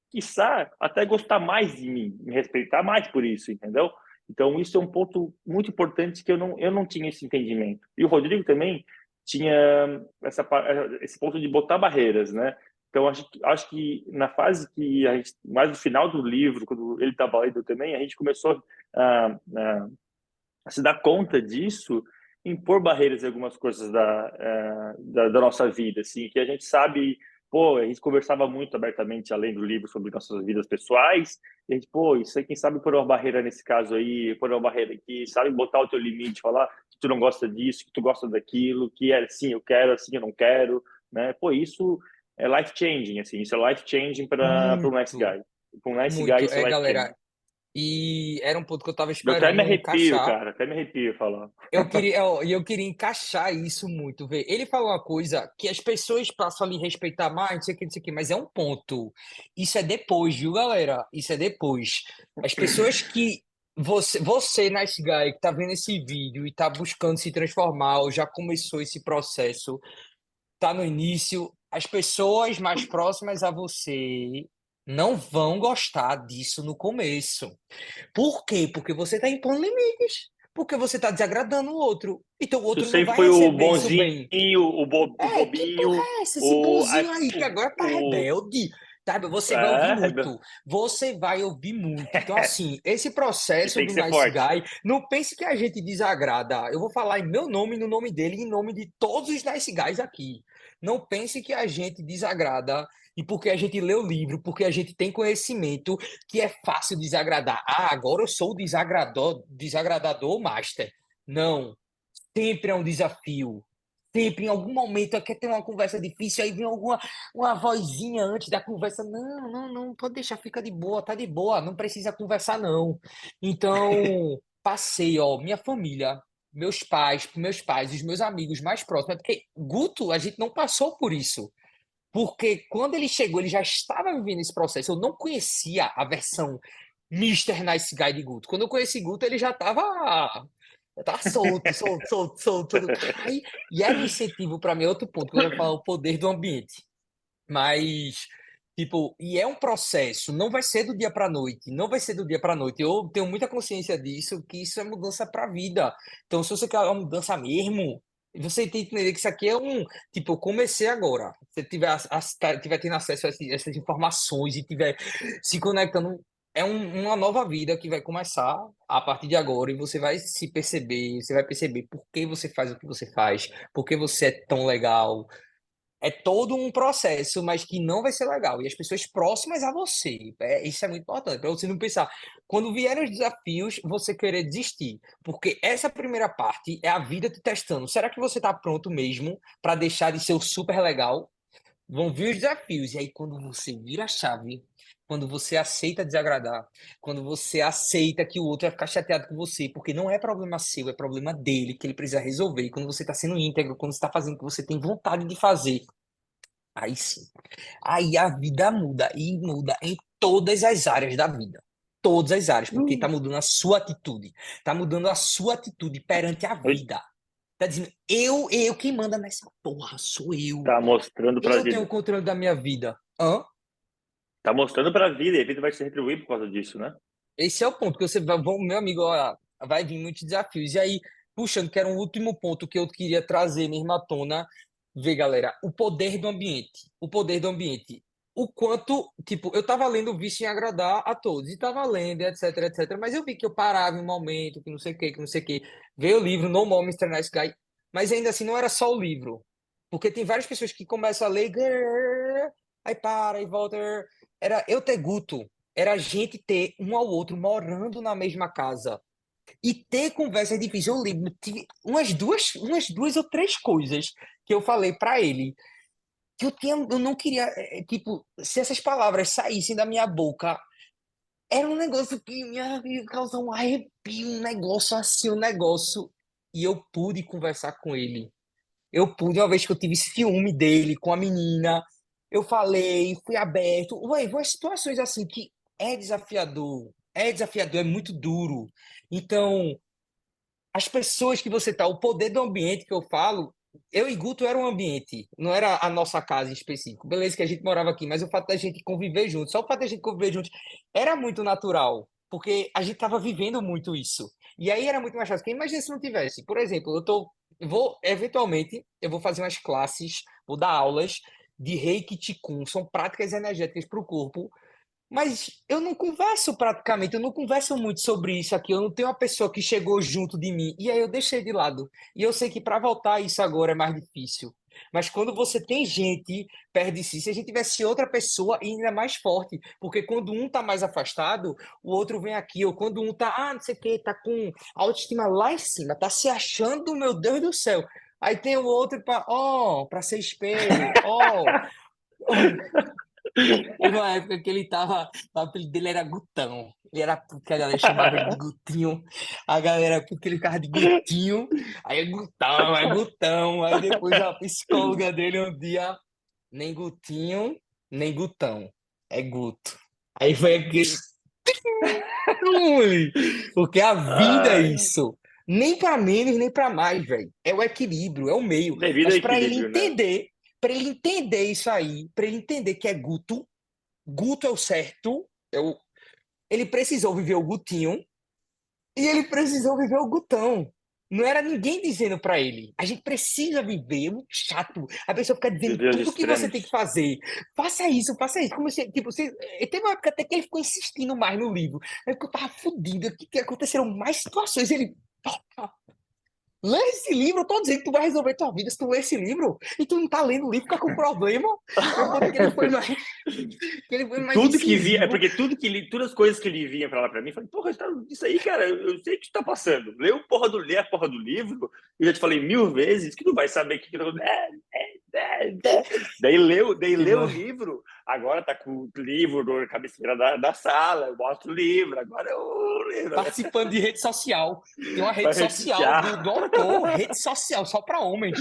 Speaker 2: Quiçá até gostar mais de mim, me respeitar mais por isso, entendeu? Então, isso é um ponto muito importante que eu não tinha esse entendimento. E o Rodrigo também tinha esse ponto de botar barreiras, né? Então, acho que na fase que a gente, mais no final do livro, quando ele estava lendo também, a gente começou a se dar conta disso, impor barreiras em algumas coisas da nossa vida, assim, que a gente sabe. pô, a gente conversava muito abertamente, além do livro, sobre nossas vidas pessoais, e a gente, pô, isso aí, quem sabe pôr uma barreira nesse caso aí, pôr uma barreira aqui, sabe, botar o teu limite, falar que tu não gosta disso, que tu gosta daquilo, que é assim eu quero, assim eu não quero, né? Pô, isso é life changing, assim, isso é life changing para o nice
Speaker 1: Muito,
Speaker 2: guy. Para um nice guy,
Speaker 1: muito.
Speaker 2: isso é
Speaker 1: É,
Speaker 2: life changing.
Speaker 1: galera, e era um ponto que eu tava
Speaker 2: Eu até me
Speaker 1: esperando
Speaker 2: arrepio,
Speaker 1: encaixar.
Speaker 2: cara, até me arrepio falar.
Speaker 1: Eu queria encaixar isso muito, ver. Ele falou uma coisa que as pessoas passam a lhe respeitar mais, não sei o que, não sei o que, mas é um ponto. Isso é depois, viu, galera? Isso é depois. As pessoas que você, Nice Guy, que tá vendo esse vídeo e tá buscando se transformar, ou já começou esse processo, tá no início, as pessoas mais próximas a você não vão gostar disso no começo. Por quê? Porque você está impondo limites. Porque você está desagradando o outro. Então o
Speaker 2: Tu
Speaker 1: outro não
Speaker 2: sempre
Speaker 1: vai
Speaker 2: foi o
Speaker 1: receber isso
Speaker 2: bonzinho,
Speaker 1: bem.
Speaker 2: o
Speaker 1: É, que porra
Speaker 2: bobinho,
Speaker 1: é essa? Esse bonzinho aí que agora tá
Speaker 2: o
Speaker 1: rebelde. Sabe? Você vai ouvir
Speaker 2: é,
Speaker 1: muito. Você vai ouvir muito. Então, assim, esse
Speaker 2: e
Speaker 1: processo
Speaker 2: tem que
Speaker 1: do
Speaker 2: ser
Speaker 1: Nice
Speaker 2: forte.
Speaker 1: Guy, não pense que a gente desagrada. Eu vou falar em meu nome, no nome dele e em nome de todos os Nice Guys aqui. Não pense que a gente desagrada e porque a gente lê o livro, porque a gente tem conhecimento que é fácil desagradar. Ah, agora eu sou o desagradador master. Não. Sempre é um desafio. Sempre, em algum momento, quer ter uma conversa difícil, aí vem alguma uma vozinha antes da conversa. Não, não, não, pode deixar, fica de boa, tá de boa, não precisa conversar, não. Então, passei, ó, minha família, meus pais, os meus amigos mais próximos, é porque Guto, a gente não passou por isso. Porque quando ele chegou, ele já estava vivendo esse processo. Eu não conhecia a versão Mister Nice Guy de Guto. Quando eu conheci Guto, ele já tava solto, solto, solto, solto. Aí, e era um incentivo para mim, outro ponto, que eu vou falar o poder do ambiente. Mas, tipo, e é um processo, não vai ser do dia para noite, não vai ser do dia para noite. Eu tenho muita consciência disso, que isso é mudança para a vida. Então, se você quer uma mudança mesmo, você tem que entender que isso aqui é um, tipo, eu comecei agora. Se você tiver tendo acesso a essas informações e tiver se conectando, é uma nova vida que vai começar a partir de agora e você vai se perceber, você vai perceber por que você faz o que você faz, por que você é tão legal, é todo um processo, mas que não vai ser legal. E as pessoas próximas a você, isso é muito importante, para você não pensar, quando vierem os desafios, você querer desistir. Porque essa primeira parte é a vida te testando. Será que você está pronto mesmo para deixar de ser o super legal? Vão vir os desafios. E aí, quando você vira a chave, quando você aceita desagradar, quando você aceita que o outro vai ficar chateado com você, porque não é problema seu, é problema dele, que ele precisa resolver. E quando você está sendo íntegro, quando você está fazendo o que você tem vontade de fazer, aí sim. Aí a vida muda e muda em todas as áreas da vida. Todas as áreas, porque está mudando a sua atitude. Está mudando a sua atitude perante a vida. Tá dizendo, quem manda nessa porra sou eu.
Speaker 2: Tá mostrando pra
Speaker 1: Eu tenho o
Speaker 2: vida.
Speaker 1: controle da minha vida. Hã?
Speaker 2: Tá mostrando pra vida e a vida vai te retribuir por causa disso, né?
Speaker 1: Esse é o ponto, que você vai, meu amigo, olha, vai vir muitos desafios. E aí, puxando, que era um último ponto que eu queria trazer mesmo à tona, ver, galera, o poder do ambiente. O poder do ambiente. O quanto, tipo, eu tava lendo o Vício em Agradar a Todos, e tava lendo, etc, etc, mas eu vi que eu parava em um momento, que não sei o que, que não sei o que. Veio o livro No More Mr. Nice Guy, mas ainda assim não era só o livro. Porque tem várias pessoas que começam a ler, aí para, e volta. Era eu ter Guto, era a gente ter um ao outro morando na mesma casa e ter conversas difíceis. Eu lembro, tive umas duas ou três coisas que eu falei para ele que eu não queria, tipo, se essas palavras saíssem da minha boca, era um negócio que me causou um arrepio, um negócio assim, um negócio. E eu pude conversar com ele. Eu pude, uma vez que eu tive ciúme dele com a menina, eu falei, fui aberto. Ué, umas situações assim que é desafiador, é muito duro. Então, as pessoas que você tá, o poder do ambiente que eu falo, eu e Guto era um ambiente, não era a nossa casa em específico. Beleza que a gente morava aqui, mas o fato da gente conviver junto, só o fato da gente conviver juntos era muito natural, porque a gente tava vivendo muito isso. E aí era muito mais fácil. Porque imagina se não tivesse. Por exemplo, eventualmente, eu vou fazer umas classes, vou dar aulas de Reiki Qigong, são práticas energéticas para o corpo, mas eu não converso praticamente, eu não converso muito sobre isso aqui. Eu não tenho uma pessoa que chegou junto de mim. E aí eu deixei de lado. E eu sei que para voltar a isso agora é mais difícil. Mas quando você tem gente perto de si, se a gente tivesse outra pessoa, ainda é mais forte. Porque quando um tá mais afastado, o outro vem aqui. Ou quando um tá, não sei o quê, tá com a autoestima lá em cima, tá se achando, meu Deus do céu. Aí tem o outro para ser espelho. Teve uma época que ele tava. O apelido dele era Gutão. Ele era porque a galera chamava ele de Gutinho. A galera, porque ele ficava de Gutinho. Aí é Gutão, é Gutão. Aí depois a psicóloga dele um dia, nem Gutinho, nem Gutão. É Guto. Aí foi aquele. Ui, porque a vida é
Speaker 2: Ai,
Speaker 1: isso. Nem para menos, nem para mais, velho. É o equilíbrio, é o meio.
Speaker 2: devido ao
Speaker 1: Mas
Speaker 2: equilíbrio, né?
Speaker 1: para ele entender isso aí, para ele entender que é Guto, Guto é o certo. Ele precisou viver o Gutinho e ele precisou viver o Gutão. Não era ninguém dizendo para ele. A gente precisa viver. É muito chato. A pessoa fica dizendo
Speaker 2: Viver os
Speaker 1: tudo que você tem que
Speaker 2: extremos.
Speaker 1: fazer. Faça isso, faça isso. Como se, tipo, você, teve uma época até que ele ficou insistindo mais no livro. Aí eu tava fudido. Que aconteceram mais situações. Ele. Lê esse livro, eu tô dizendo que tu vai resolver tua vida se tu lê esse livro. E tu não tá lendo o livro, fica com problema. Eu ponto que ele foi mais
Speaker 2: Tudo que via, é
Speaker 1: incisivo.
Speaker 2: porque todas as coisas que ele vinha falar pra mim, eu falei, porra, isso aí, cara, eu sei o que tá passando. Lê a porra do livro, eu já te falei 1000 vezes que tu vai saber o que tá acontecendo. Daí leu o livro, agora tá com o livro na cabeceira da sala, eu mostro o livro, agora eu livro.
Speaker 1: Participando de rede social. Tem uma
Speaker 2: Vai
Speaker 1: rede
Speaker 2: rede
Speaker 1: social
Speaker 2: social.
Speaker 1: do autor, rede social, só para homens.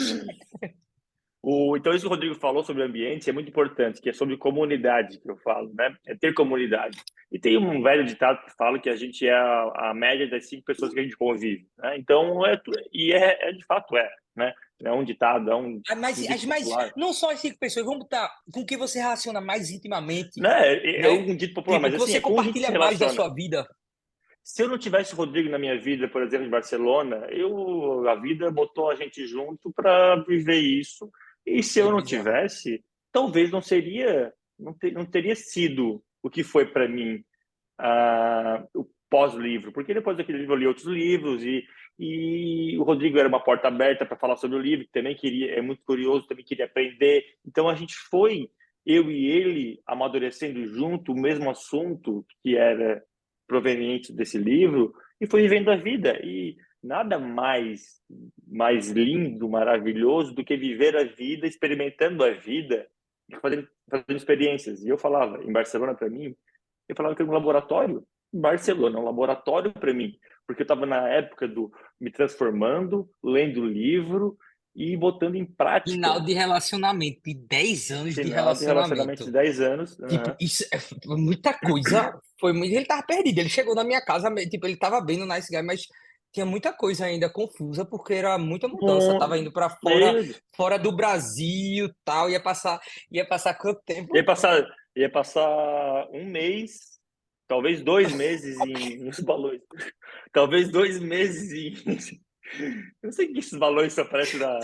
Speaker 2: Então, isso que o Rodrigo falou sobre ambiente é muito importante, que é sobre comunidade, que eu falo, né? É ter comunidade. E tem um velho ditado que fala que a gente é a média das 5 pessoas que a gente convive, né? Então, de fato né? É um ditado, um dito
Speaker 1: Mas
Speaker 2: popular.
Speaker 1: não só as 5 pessoas, vamos botar com quem você relaciona mais intimamente,
Speaker 2: Né? É
Speaker 1: né?
Speaker 2: um dito popular,
Speaker 1: Tipo,
Speaker 2: mas
Speaker 1: que
Speaker 2: assim, é
Speaker 1: você
Speaker 2: como a gente se
Speaker 1: compartilha mais da
Speaker 2: relaciona.
Speaker 1: sua vida.
Speaker 2: Se eu não tivesse o Rodrigo na minha vida, por exemplo, em Barcelona, a vida botou a gente junto para viver isso. E se
Speaker 1: É
Speaker 2: eu não
Speaker 1: bizarro.
Speaker 2: tivesse, talvez não teria sido o que foi para mim o pós-livro, porque depois daquele livro eu li outros livros e o Rodrigo era uma porta aberta para falar sobre o livro, que também é muito curioso, também queria aprender. Então a gente foi, eu e ele, amadurecendo junto o mesmo assunto que era proveniente desse livro e foi vivendo a vida. E nada mais lindo, maravilhoso do que viver a vida, experimentando a vida, fazendo experiências. E eu falava, em Barcelona, para mim, eu falava que era um laboratório. Barcelona, um laboratório para mim, porque eu estava na época do me transformando, lendo livro e botando em
Speaker 1: Final
Speaker 2: prática.
Speaker 1: de relacionamento, de 10 anos de
Speaker 2: Final de relacionamento de
Speaker 1: relacionamento.
Speaker 2: 10 anos.
Speaker 1: Tipo,
Speaker 2: Uhum.
Speaker 1: isso é muita coisa. Foi muito. Ele tava perdido. Ele chegou na minha casa, tipo, ele tava bem no Nice Guy, mas tinha muita coisa ainda confusa, porque era muita mudança. Tava indo para fora,
Speaker 2: E
Speaker 1: fora do Brasil, tal. Ia passar quanto tempo?
Speaker 2: ia passar um mês, talvez 2 meses em os balões. Talvez 2 meses em. Eu não sei que esses balões só aparecem na.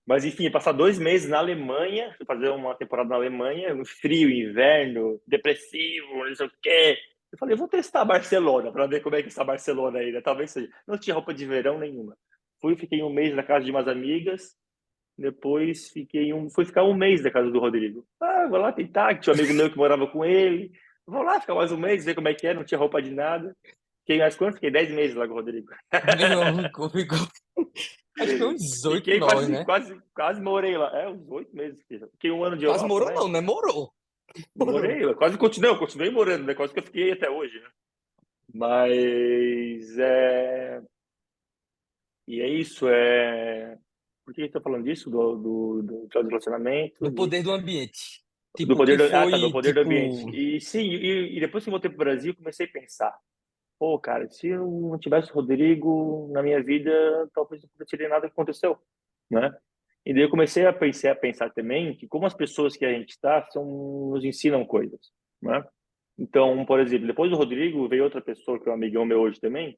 Speaker 2: Mas enfim, ia passar 2 meses na Alemanha, fazer uma temporada na Alemanha, um frio, inverno, depressivo, não sei o quê. Eu falei, vou testar Barcelona para ver como é que está Barcelona ainda. Talvez seja. Não tinha roupa de verão nenhuma. Fiquei um mês na casa de umas amigas. Depois fui ficar um mês na casa do Rodrigo. Vou lá tentar, que tinha um amigo meu que morava com ele. Vou lá ficar mais um mês, ver como é que é, não tinha roupa de nada. Fiquei mais quanto? Fiquei 10 meses lá com o Rodrigo.
Speaker 1: Meu, ficou. Acho que foi uns 8,
Speaker 2: Fiquei
Speaker 1: 9,
Speaker 2: quase,
Speaker 1: né?
Speaker 2: quase, quase morei lá. Uns 8 meses. Fiquei um ano de
Speaker 1: Quase
Speaker 2: Europa,
Speaker 1: morou,
Speaker 2: né?
Speaker 1: não, né? Morou.
Speaker 2: Morei, eu continuei morando, né? Quase que eu fiquei até hoje, né? Mas e é isso, por que a gente tá falando disso? Do
Speaker 1: Do
Speaker 2: relacionamentos
Speaker 1: poder do ambiente.
Speaker 2: do
Speaker 1: Tipo,
Speaker 2: poder
Speaker 1: que
Speaker 2: do
Speaker 1: foi,
Speaker 2: poder do ambiente.
Speaker 1: tipo.
Speaker 2: E sim, e depois que eu voltei para o Brasil, comecei a pensar, pô, cara, se eu não tivesse o Rodrigo na minha vida, talvez não aconteceria nada que aconteceu, né? E daí eu comecei a pensar também que como as pessoas que a gente está nos ensinam coisas, né? Então, por exemplo, depois do Rodrigo veio outra pessoa que é um amigão meu hoje também,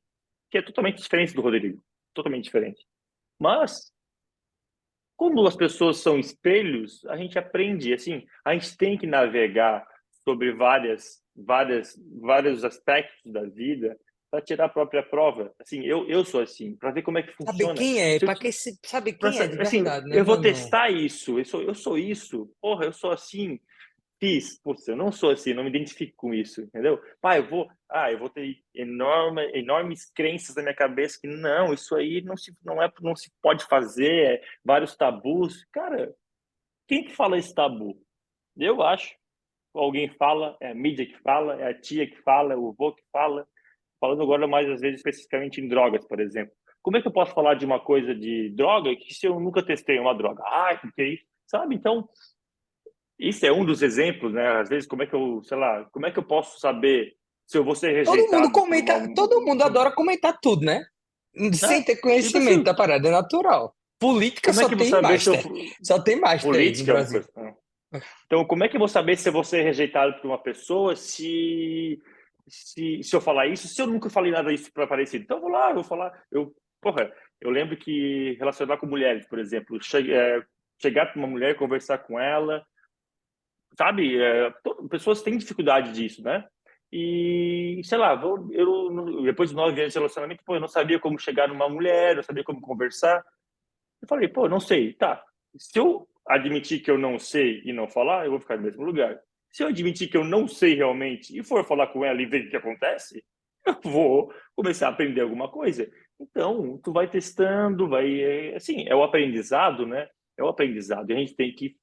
Speaker 2: que é totalmente diferente do Rodrigo, totalmente diferente. Mas como as pessoas são espelhos, a gente aprende, assim, a gente tem que navegar sobre vários aspectos da vida para tirar a própria prova. Assim, eu sou assim, para ver como é que
Speaker 1: Saber
Speaker 2: funciona.
Speaker 1: quem é,
Speaker 2: Se eu,
Speaker 1: para que saber
Speaker 2: pra,
Speaker 1: quem é de
Speaker 2: assim,
Speaker 1: verdade, né,
Speaker 2: eu vou
Speaker 1: mano?
Speaker 2: testar isso, eu sou isso, porra, eu sou assim, fiz, putz, eu não sou assim, não me identifico com isso, entendeu? Pai, eu vou ter enormes crenças na minha cabeça que não, isso aí não se pode fazer, vários tabus. Cara, quem que fala esse tabu? Eu acho. Alguém fala, é a mídia que fala, é a tia que fala, é o avô que fala. Falando agora mais às vezes especificamente em drogas, por exemplo. Como é que eu posso falar de uma coisa de droga que se eu nunca testei uma droga? Ah, porque isso, sabe? Então, isso é um dos exemplos, né? Às vezes, como é que eu, sei lá, como é que eu posso saber se eu vou ser
Speaker 1: Todo mundo
Speaker 2: rejeitado por uma.
Speaker 1: comenta, todo mundo adora comentar tudo, né? Sem
Speaker 2: Né?
Speaker 1: ter
Speaker 2: Tipo
Speaker 1: conhecimento da
Speaker 2: assim,
Speaker 1: parada, é natural. Política
Speaker 2: como é
Speaker 1: só
Speaker 2: que eu vou
Speaker 1: tem
Speaker 2: saber se eu.
Speaker 1: master. Só tem master no
Speaker 2: Política é uma
Speaker 1: Brasil.
Speaker 2: coisa. Então, como é que eu vou saber se eu vou ser rejeitado por uma pessoa se eu falar isso, se eu nunca falei nada disso para parecido? Então, eu vou lá, eu vou falar. Porra, eu lembro que relacionar com mulheres, por exemplo, chegar para uma mulher, conversar com ela, sabe? Pessoas têm dificuldade disso, né? E, sei lá, depois de 9 anos de relacionamento, pô, eu não sabia como chegar numa mulher, não sabia como conversar. Eu falei, pô, não sei, tá. Se eu admitir que eu não sei e não falar, eu vou ficar no mesmo lugar. Se eu admitir que eu não sei realmente e for falar com ela e ver o que acontece, eu vou começar a aprender alguma coisa. Então, tu vai testando, assim, é o aprendizado, né? É o aprendizado. E a gente tem que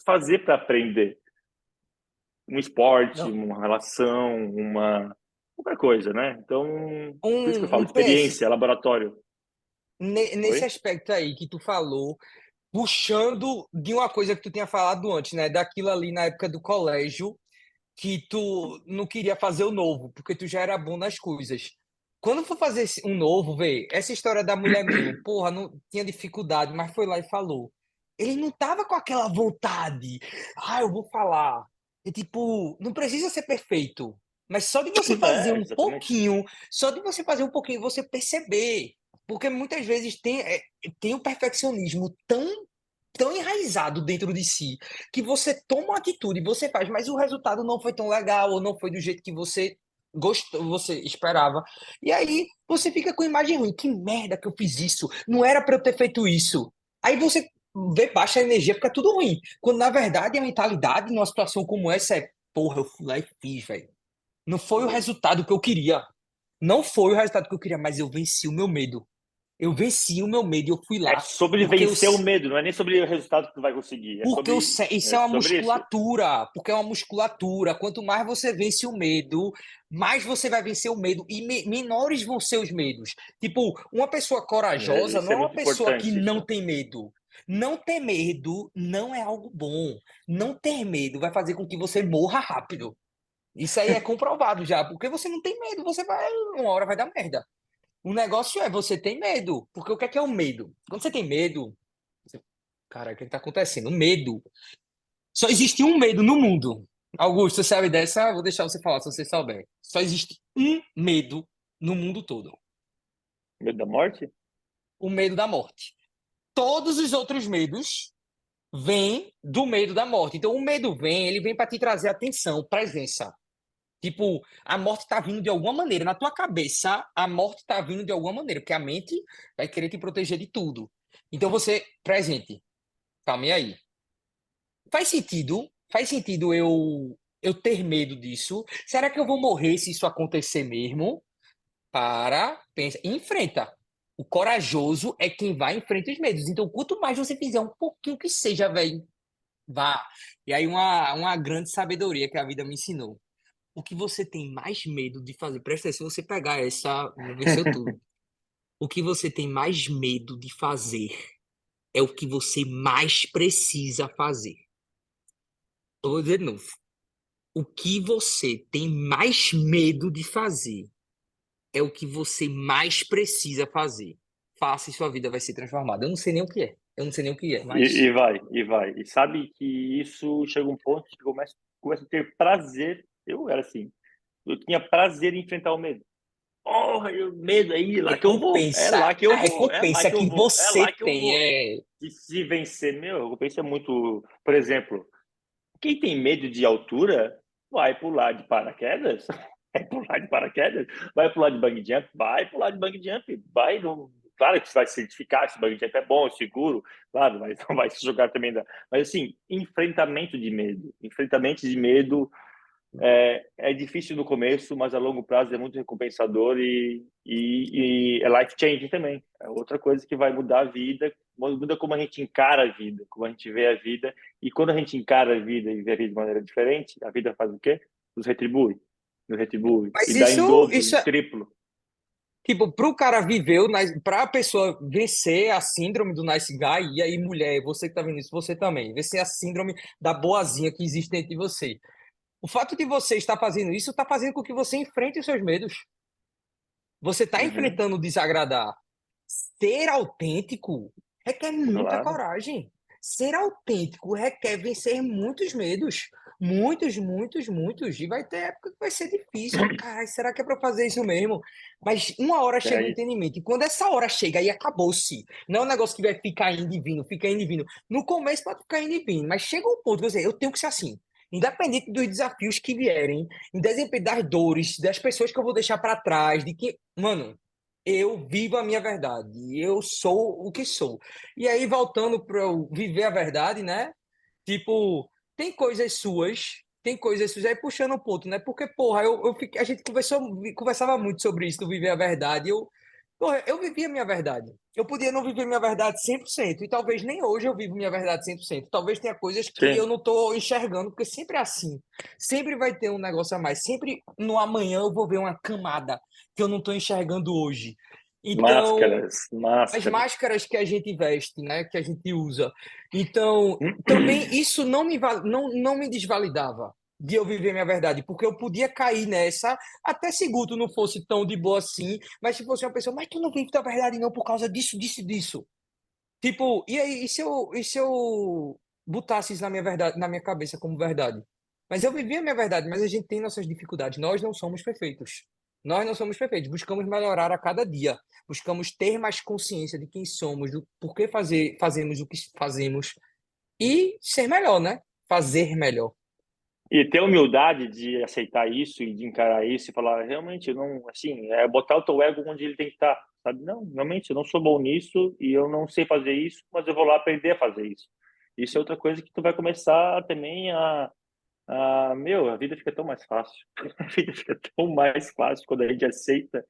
Speaker 2: fazer para aprender. Um esporte,
Speaker 1: Não,
Speaker 2: uma relação, qualquer coisa, né? Então, por isso que eu falo
Speaker 1: um PS,
Speaker 2: experiência, laboratório.
Speaker 1: nesse
Speaker 2: Oi?
Speaker 1: aspecto aí que tu falou, puxando de uma coisa que tu tinha falado antes, né? Daquilo ali na época do colégio, que tu não queria fazer o novo, porque tu já era bom nas coisas. Quando for fazer um novo, vê, essa história da mulher mesmo, porra, não tinha dificuldade, mas foi lá e falou. Ele não tava com aquela vontade. Ah, eu vou falar. É tipo, não precisa ser perfeito, mas só de você fazer
Speaker 2: É,
Speaker 1: um
Speaker 2: exatamente.
Speaker 1: pouquinho, só de você fazer um pouquinho, você perceber. Porque muitas vezes tem o perfeccionismo tão enraizado dentro de si que você toma uma atitude, você faz, mas o resultado não foi tão legal ou não foi do jeito que você gostou, você esperava. E aí você fica com imagem ruim. Que merda que eu fiz isso. Não era para eu ter feito isso. Aí você vê baixa energia, fica tudo ruim. Quando na verdade a mentalidade numa situação como essa é, porra, eu fui lá e fiz, velho. Não foi o resultado que eu queria. Não foi o resultado que eu queria, mas eu venci o meu medo. Eu venci o meu medo e eu fui
Speaker 2: É
Speaker 1: lá
Speaker 2: sobre
Speaker 1: porque eu
Speaker 2: vencer o medo, não é nem sobre o resultado que tu vai conseguir,
Speaker 1: isso
Speaker 2: é
Speaker 1: é uma
Speaker 2: sobre isso.
Speaker 1: musculatura, porque é uma musculatura. Quanto mais você vence o medo, mais você vai vencer o medo e menores vão ser os medos. Tipo, uma pessoa corajosa
Speaker 2: Isso
Speaker 1: não
Speaker 2: é
Speaker 1: é uma
Speaker 2: muito
Speaker 1: pessoa que
Speaker 2: importante,
Speaker 1: não
Speaker 2: isso.
Speaker 1: tem medo. Não ter medo não é algo bom. Não ter medo vai fazer com que você morra rápido. Isso aí é comprovado já, porque você não tem medo, você vai, uma hora vai dar merda. O negócio é você tem medo, porque o que é o medo? Quando você tem medo, cara, o que está acontecendo? O medo. Só existe um medo no mundo. Augusto, você sabe dessa? Vou deixar você falar se você souber. Só existe um medo no mundo todo:
Speaker 2: Medo da morte?
Speaker 1: o medo da morte. Todos os outros medos vêm do medo da morte. Então, o medo vem, ele vem para te trazer atenção, presença. Tipo, a morte tá vindo de alguma maneira. Na tua cabeça, a morte tá vindo de alguma maneira, porque a mente vai querer te proteger de tudo. Então, você, presente, calma aí. Faz sentido? Faz sentido eu ter medo disso? Será que eu vou morrer se isso acontecer mesmo? Para, pensa, e enfrenta. O corajoso é quem vai e enfrenta os medos. Então, quanto mais você fizer um pouquinho que seja, velho, vá. E aí, uma grande sabedoria que a vida me ensinou. O que você tem mais medo de fazer? Presta atenção, se você pegar essa, venceu tudo. O que você tem mais medo de fazer é o que você mais precisa fazer. Eu vou dizer de novo. O que você tem mais medo de fazer é o que você mais precisa fazer. Faça e sua vida vai ser transformada. Eu não sei nem o que é. Eu não sei nem o que é,
Speaker 2: E,
Speaker 1: mas.
Speaker 2: e vai, e vai. E sabe que isso chega um ponto que começa a ter prazer. Eu era assim, eu tinha prazer em enfrentar o medo. Porra, o medo aí, lá que eu vou, é
Speaker 1: Recompensa.
Speaker 2: lá que
Speaker 1: A
Speaker 2: eu vou, é lá
Speaker 1: recompensa
Speaker 2: que eu
Speaker 1: que
Speaker 2: vou, é lá
Speaker 1: você
Speaker 2: que eu
Speaker 1: tem
Speaker 2: vou.
Speaker 1: é.
Speaker 2: E se vencer, meu, a recompensa é muito. Por exemplo, quem tem medo de altura vai pular de paraquedas. É pular de paraquedas? Vai pular de bungee jump? Vai pular de bungee jump. Vai, não, claro que você vai certificar se o bungee jump é bom, é seguro, claro, mas não vai se jogar também. Mas assim, enfrentamento de medo. Enfrentamento de medo é difícil no começo, mas a longo prazo é muito recompensador e é life changing também. É outra coisa que vai mudar a vida, muda como a gente encara a vida, como a gente vê a vida. E quando a gente encara a vida e vê a vida de maneira diferente, a vida faz o quê? Nos retribui, nos retribui
Speaker 1: Mas
Speaker 2: e dá em dobro,
Speaker 1: isso
Speaker 2: em
Speaker 1: é,
Speaker 2: triplo.
Speaker 1: tipo, pro cara viver, pra pessoa vencer a síndrome do nice guy, e aí, mulher, você que tá vendo isso, você também, vencer a síndrome da boazinha que existe dentro de você. O fato de você estar fazendo isso está fazendo com que você enfrente os seus medos. Você está
Speaker 2: Uhum,
Speaker 1: enfrentando o desagradar. Ser autêntico requer muita
Speaker 2: claro,
Speaker 1: coragem. Ser autêntico requer vencer muitos medos. Muitos, muitos, muitos. E vai ter época que vai ser difícil. Cara, será que é para fazer isso mesmo? Mas uma hora chega o
Speaker 2: é,
Speaker 1: entendimento. E quando essa hora chega, aí acabou-se. Não é um negócio que vai ficar indo e vindo, fica indo e vindo. No começo pode ficar indo e vindo, mas chega um ponto que você, eu tenho que ser assim. Independente dos desafios que vierem, independente das dores, das pessoas que eu vou deixar para trás, de que, mano, eu vivo a minha verdade, eu sou o que sou. E aí, voltando para eu viver a verdade, né? Tipo, tem coisas suas, aí puxando o ponto, né? Porque, porra, a gente conversava muito sobre isso, do viver a verdade. Porra, eu vivia a minha verdade. Eu podia não viver minha verdade 100% e talvez nem hoje eu vivo minha verdade 100%. Talvez tenha coisas que eu
Speaker 2: sim,
Speaker 1: não estou enxergando, porque sempre é assim. Sempre vai ter um negócio a mais. Sempre no amanhã eu vou ver uma camada que eu não estou enxergando hoje. Então,
Speaker 2: máscaras,
Speaker 1: as
Speaker 2: máscaras.
Speaker 1: máscaras que a gente veste, né, que a gente usa. Então, também isso não me desvalidava de eu viver minha verdade, porque eu podia cair nessa, até se Guto não fosse tão de boa assim, mas se fosse uma pessoa, mas tu não vive tua verdade não por causa disso, disso, disso. Tipo, e aí, e se eu botasse isso na minha verdade, na minha cabeça como verdade? Mas eu vivia a minha verdade, mas a gente tem nossas dificuldades. Nós não somos perfeitos. Nós não somos perfeitos. Buscamos melhorar a cada dia. Buscamos ter mais consciência de quem somos, do porquê fazemos o que fazemos e ser melhor, né? Fazer melhor.
Speaker 2: E ter humildade de aceitar isso e de encarar isso e falar, realmente, eu não, assim, é botar o teu ego onde ele tem que estar, sabe? Não, realmente, eu não sou bom nisso e eu não sei fazer isso, mas eu vou lá aprender a fazer isso. Isso é outra coisa que tu vai começar também meu, a vida fica tão mais fácil. A vida fica tão mais fácil quando a gente aceita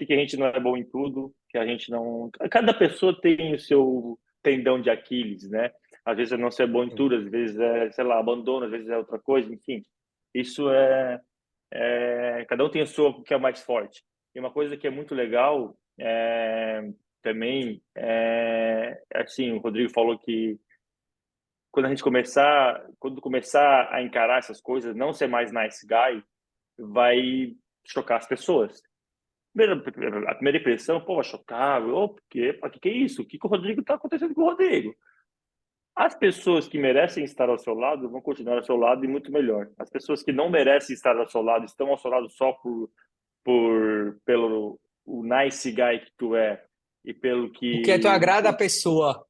Speaker 2: que a gente não é bom em tudo, que a gente não. Cada pessoa tem o seu tendão de Aquiles, né? Às vezes é não ser bom em tudo, às vezes é, sei lá, abandono, às vezes é outra coisa, enfim. Isso cada um tem a sua o que é mais forte. E uma coisa que é muito legal também assim, o Rodrigo falou que quando começar a encarar essas coisas, não ser mais nice guy, vai chocar as pessoas. A primeira impressão, pô, vai chocar, o que é isso? O que que o Rodrigo está acontecendo com o Rodrigo? As pessoas que merecem estar ao seu lado vão continuar ao seu lado e muito melhor. As pessoas que não merecem estar ao seu lado estão ao seu lado só pelo o nice guy que tu é e pelo
Speaker 1: Porque tu
Speaker 2: que
Speaker 1: agrada a pessoa.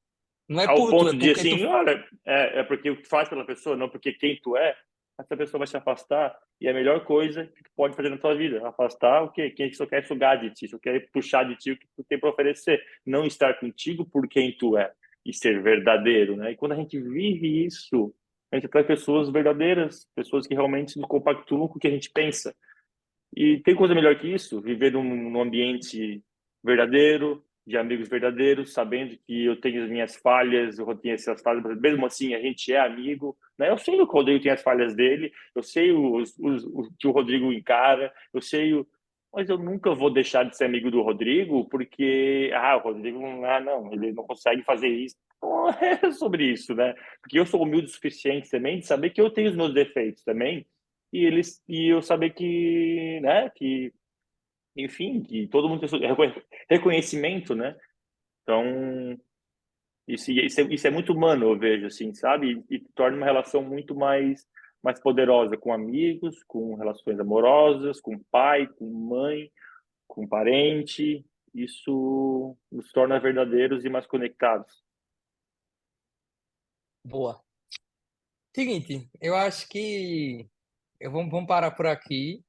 Speaker 1: Não é
Speaker 2: ao
Speaker 1: por tu, é
Speaker 2: ponto de
Speaker 1: porque tu.
Speaker 2: assim, olha, é porque o que tu faz pela pessoa, não porque quem tu é, essa pessoa vai se afastar e é a melhor coisa que tu pode fazer na tua vida, afastar o quê? Quem só quer sugar de ti, só quer puxar de ti o que tu tem para oferecer, não estar contigo por quem tu é e ser verdadeiro, né? E quando a gente vive isso, a gente atrai pessoas verdadeiras, pessoas que realmente nos compactuam com o que a gente pensa. E tem coisa melhor que isso? Viver num ambiente verdadeiro, de amigos verdadeiros, sabendo que eu tenho as minhas falhas, eu tenho essas falhas, mas mesmo assim a gente é amigo, né? Eu sei que o Rodrigo tem as falhas dele, eu sei o que o Rodrigo encara, eu sei mas eu nunca vou deixar de ser amigo do Rodrigo porque, o Rodrigo, não, ele não consegue fazer isso. Não é sobre isso, né? Porque eu sou humilde o suficiente também de saber que eu tenho os meus defeitos também e eu saber que, né, que enfim, que todo mundo tem seu reconhecimento, né? Então, isso é muito humano, eu vejo, assim, sabe? E torna uma relação muito mais poderosa com amigos, com relações amorosas, com pai, com mãe, com parente. Isso nos torna verdadeiros e mais conectados.
Speaker 1: Boa. Seguinte, eu acho que vamos parar por aqui.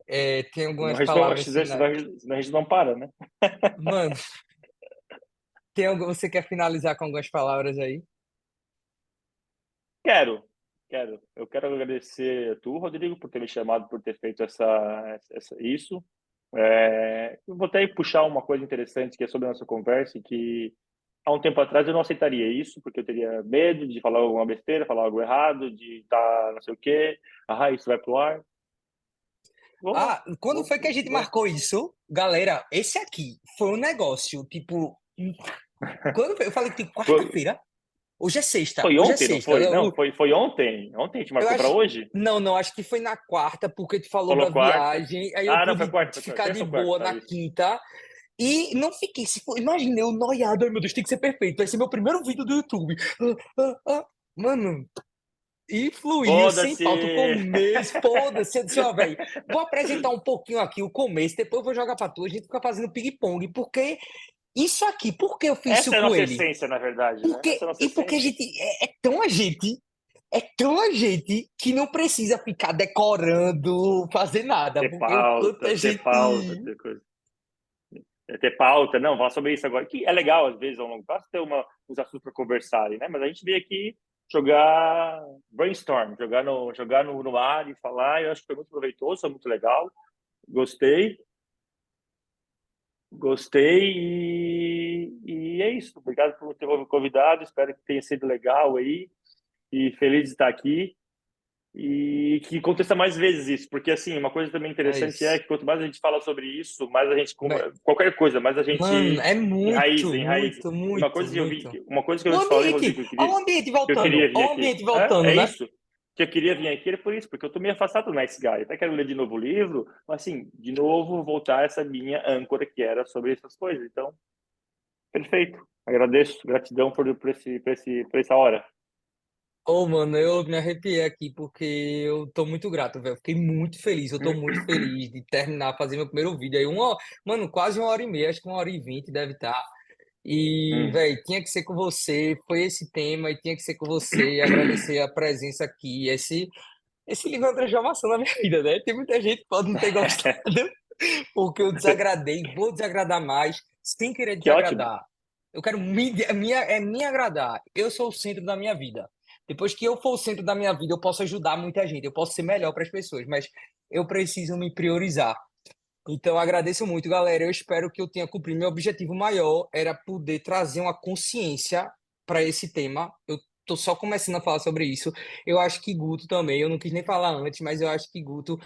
Speaker 1: Tem
Speaker 2: Senão
Speaker 1: algumas
Speaker 2: a gente não,
Speaker 1: palavras
Speaker 2: senão
Speaker 1: finais.
Speaker 2: a gente não para, né?
Speaker 1: Mano, você quer finalizar com algumas palavras aí?
Speaker 2: Quero, quero. Eu quero agradecer a tu, Rodrigo, por ter me chamado, por ter feito isso. Eu vou até puxar uma coisa interessante que é sobre a nossa conversa, que há um tempo atrás eu não aceitaria isso, porque eu teria medo de falar alguma besteira, falar algo errado, de estar não sei o quê. Ah, isso vai pro ar. Vou,
Speaker 1: Quando foi que a gente
Speaker 2: vou.
Speaker 1: marcou isso? Galera, esse aqui foi um negócio, tipo, quando foi? Eu falei que tipo,
Speaker 2: Foi,
Speaker 1: quarta-feira. Hoje é sexta,
Speaker 2: foi
Speaker 1: hoje é
Speaker 2: ontem, não
Speaker 1: sexta.
Speaker 2: foi? Não, foi ontem. Ontem a gente
Speaker 1: Eu
Speaker 2: marcou para
Speaker 1: acho,
Speaker 2: hoje?
Speaker 1: não, não, acho que foi na quarta, porque tu falou da
Speaker 2: Falou quarta.
Speaker 1: viagem, aí eu
Speaker 2: Ah, não, foi
Speaker 1: pude
Speaker 2: quarta, foi quarta.
Speaker 1: ficar de
Speaker 2: Terça ou quarta,
Speaker 1: boa
Speaker 2: tá
Speaker 1: na
Speaker 2: isso.
Speaker 1: quinta. E não fiquei, imagina, eu noiado, ai meu Deus, tem que ser perfeito, vai ser meu primeiro vídeo do YouTube. Mano, e fluiu sem falta o
Speaker 2: Foda-se!
Speaker 1: começo, foda-se. Eu disse, ó, velho, vou apresentar um pouquinho aqui o começo, depois eu vou jogar pra tu, a gente fica fazendo ping-pong, porque isso aqui, por que eu fiz isso
Speaker 2: Essa é a
Speaker 1: com
Speaker 2: nossa
Speaker 1: ele?
Speaker 2: essência, na verdade, né?
Speaker 1: Porque,
Speaker 2: Essa é a nossa
Speaker 1: e porque a
Speaker 2: essência.
Speaker 1: gente, é tão a gente que não precisa ficar decorando, fazer nada, porque o quanto a
Speaker 2: Ter
Speaker 1: gente.
Speaker 2: pauta, ter coisa. Ter pauta, não, falar sobre isso agora. Que é legal, às vezes, ao longo prazo, ter uns assuntos para conversarem, né? Mas a gente veio aqui jogar brainstorm, no ar e falar. Eu acho que foi muito proveitoso, foi muito legal. Gostei, gostei e é isso. Obrigado por ter me convidado. Espero que tenha sido legal aí e feliz de estar aqui. E que aconteça mais vezes isso, porque assim, uma coisa também
Speaker 1: É
Speaker 2: interessante é
Speaker 1: isso.
Speaker 2: que quanto mais a gente fala sobre isso, mais a gente qualquer coisa, mais a
Speaker 1: Mano,
Speaker 2: gente
Speaker 1: é muito,
Speaker 2: enraiza.
Speaker 1: muito,
Speaker 2: E uma
Speaker 1: muito,
Speaker 2: coisa que eu vi,
Speaker 1: muito.
Speaker 2: uma coisa que eu
Speaker 1: O
Speaker 2: te falei, Rodrigo,
Speaker 1: ambiente, olha o ambiente
Speaker 2: que eu queria
Speaker 1: voltando,
Speaker 2: vir
Speaker 1: olha o
Speaker 2: aqui.
Speaker 1: ambiente voltando,
Speaker 2: É
Speaker 1: né?
Speaker 2: isso. Que eu queria vir aqui era por isso, porque eu tô meio afastado do Nice Guy. Até quero ler de novo o livro, mas assim, de novo voltar a essa minha âncora que era sobre essas coisas. Então, perfeito. Agradeço, gratidão por essa hora.
Speaker 1: Ô, mano, eu me arrepiei aqui porque eu tô muito grato, velho. Fiquei muito feliz, eu tô muito feliz de terminar, fazer meu primeiro vídeo aí. Mano, quase 1h30, acho que 1h20 deve estar. E,
Speaker 2: Hum.
Speaker 1: velho, tinha que ser com você, foi esse tema e tinha que ser com você. Agradecer a presença aqui. Esse livro é uma transformação na minha vida, né? Tem muita gente que pode não ter gostado, porque eu desagradei, vou desagradar mais, sem querer
Speaker 2: Que ótimo.
Speaker 1: desagradar. Eu quero me agradar. Eu sou o centro da minha vida. Depois que eu for o centro da minha vida, eu posso ajudar muita gente, eu posso ser melhor para as pessoas, mas eu preciso me priorizar. Então, agradeço muito, galera. Eu espero que eu tenha cumprido. Meu objetivo maior era poder trazer uma consciência para esse tema. Eu tô só começando a falar sobre isso. Eu acho que Guto também, eu não quis nem falar antes, mas eu acho que Guto,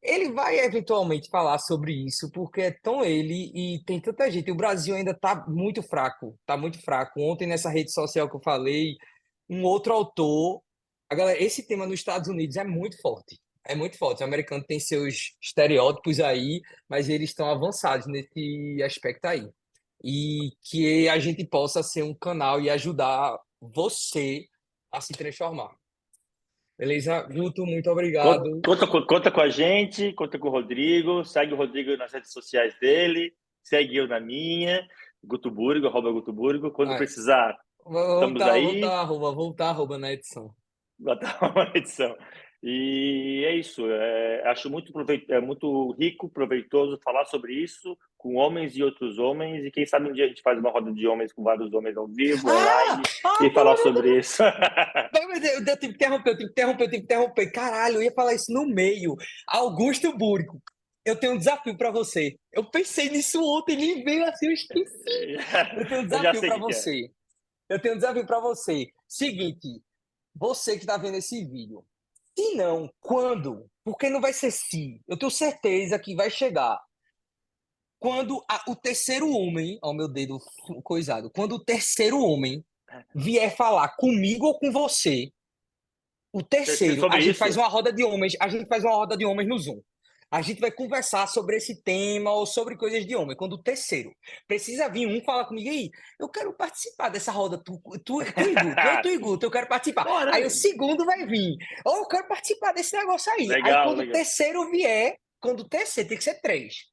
Speaker 1: ele vai eventualmente falar sobre isso, porque é tão ele e tem tanta gente. O Brasil ainda tá muito fraco, tá muito fraco. Ontem, nessa rede social que eu falei, um outro autor. Esse tema nos Estados Unidos é muito forte. É muito forte. O americano tem seus estereótipos aí, mas eles estão avançados nesse aspecto aí. E que a gente possa ser um canal e ajudar você a se transformar. Beleza? Guto, muito obrigado.
Speaker 2: Conta com a gente, conta com o Rodrigo, segue o Rodrigo nas redes sociais dele, segue eu na minha, Guto Burgo, @Guto Burgo. Quando
Speaker 1: Vai.
Speaker 2: precisar, estamos aí,
Speaker 1: Voltar arroba na edição.
Speaker 2: botar uma edição. E é isso, acho é muito rico, proveitoso falar sobre isso com homens e outros homens, e quem sabe um dia a gente faz uma roda de homens com vários homens ao vivo,
Speaker 1: Ah!
Speaker 2: online, e falar sobre isso.
Speaker 1: Não, mas eu tive que interromper, eu tive que interromper, eu tive que interromper. Caralho, eu ia falar isso no meio. Augusto Burgo, eu tenho um desafio para você. Eu pensei nisso ontem, nem veio assim, eu esqueci. Eu tenho um
Speaker 2: Eu já
Speaker 1: desafio
Speaker 2: sei o
Speaker 1: para
Speaker 2: que que é.
Speaker 1: você. Eu tenho um desafio para você. Seguinte, você que está vendo esse vídeo. Se não, quando? Porque não vai ser se. Eu tenho certeza que vai chegar. Quando o terceiro homem, ó, meu dedo coisado, quando o terceiro homem vier falar comigo ou com você, o terceiro, a
Speaker 2: Sobre
Speaker 1: gente faz
Speaker 2: isso,
Speaker 1: uma roda de homens, a gente faz uma roda de homens no Zoom. A gente vai conversar sobre esse tema ou sobre coisas de homem. Quando o terceiro precisa vir um falar comigo aí, eu quero participar dessa roda, tu e Guto, eu quero participar.
Speaker 2: bora,
Speaker 1: Aí o segundo vai vir, ou eu quero participar desse negócio aí. Aí
Speaker 2: legal,
Speaker 1: quando o
Speaker 2: legal.
Speaker 1: terceiro vier, quando o terceiro tem que ser três.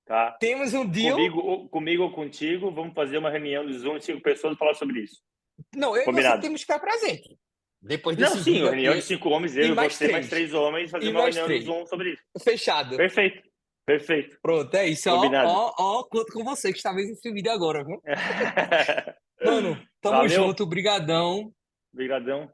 Speaker 2: Tá?
Speaker 1: Temos um deal.
Speaker 2: Comigo ou contigo, vamos fazer uma reunião de Zoom de 5 pessoas e falar sobre isso.
Speaker 1: Não, eu e você
Speaker 2: Combinado.
Speaker 1: temos que ficar presente. Depois
Speaker 2: Não,
Speaker 1: desse
Speaker 2: sim,
Speaker 1: Zoom
Speaker 2: uma reunião de
Speaker 1: aqui.
Speaker 2: 5 homens,
Speaker 1: E
Speaker 2: eu e
Speaker 1: mais
Speaker 2: você, mais
Speaker 1: três.
Speaker 2: 3 homens, fazer
Speaker 1: E
Speaker 2: uma
Speaker 1: mais
Speaker 2: reunião no
Speaker 1: três.
Speaker 2: Zoom sobre isso.
Speaker 1: Fechado.
Speaker 2: Perfeito, perfeito,
Speaker 1: Pronto, é isso. Ó,
Speaker 2: combinado.
Speaker 1: ó, ó, conto com você que está vendo esse vídeo agora, viu? Mano, tamo
Speaker 2: Valeu,
Speaker 1: junto, brigadão.
Speaker 2: brigadão.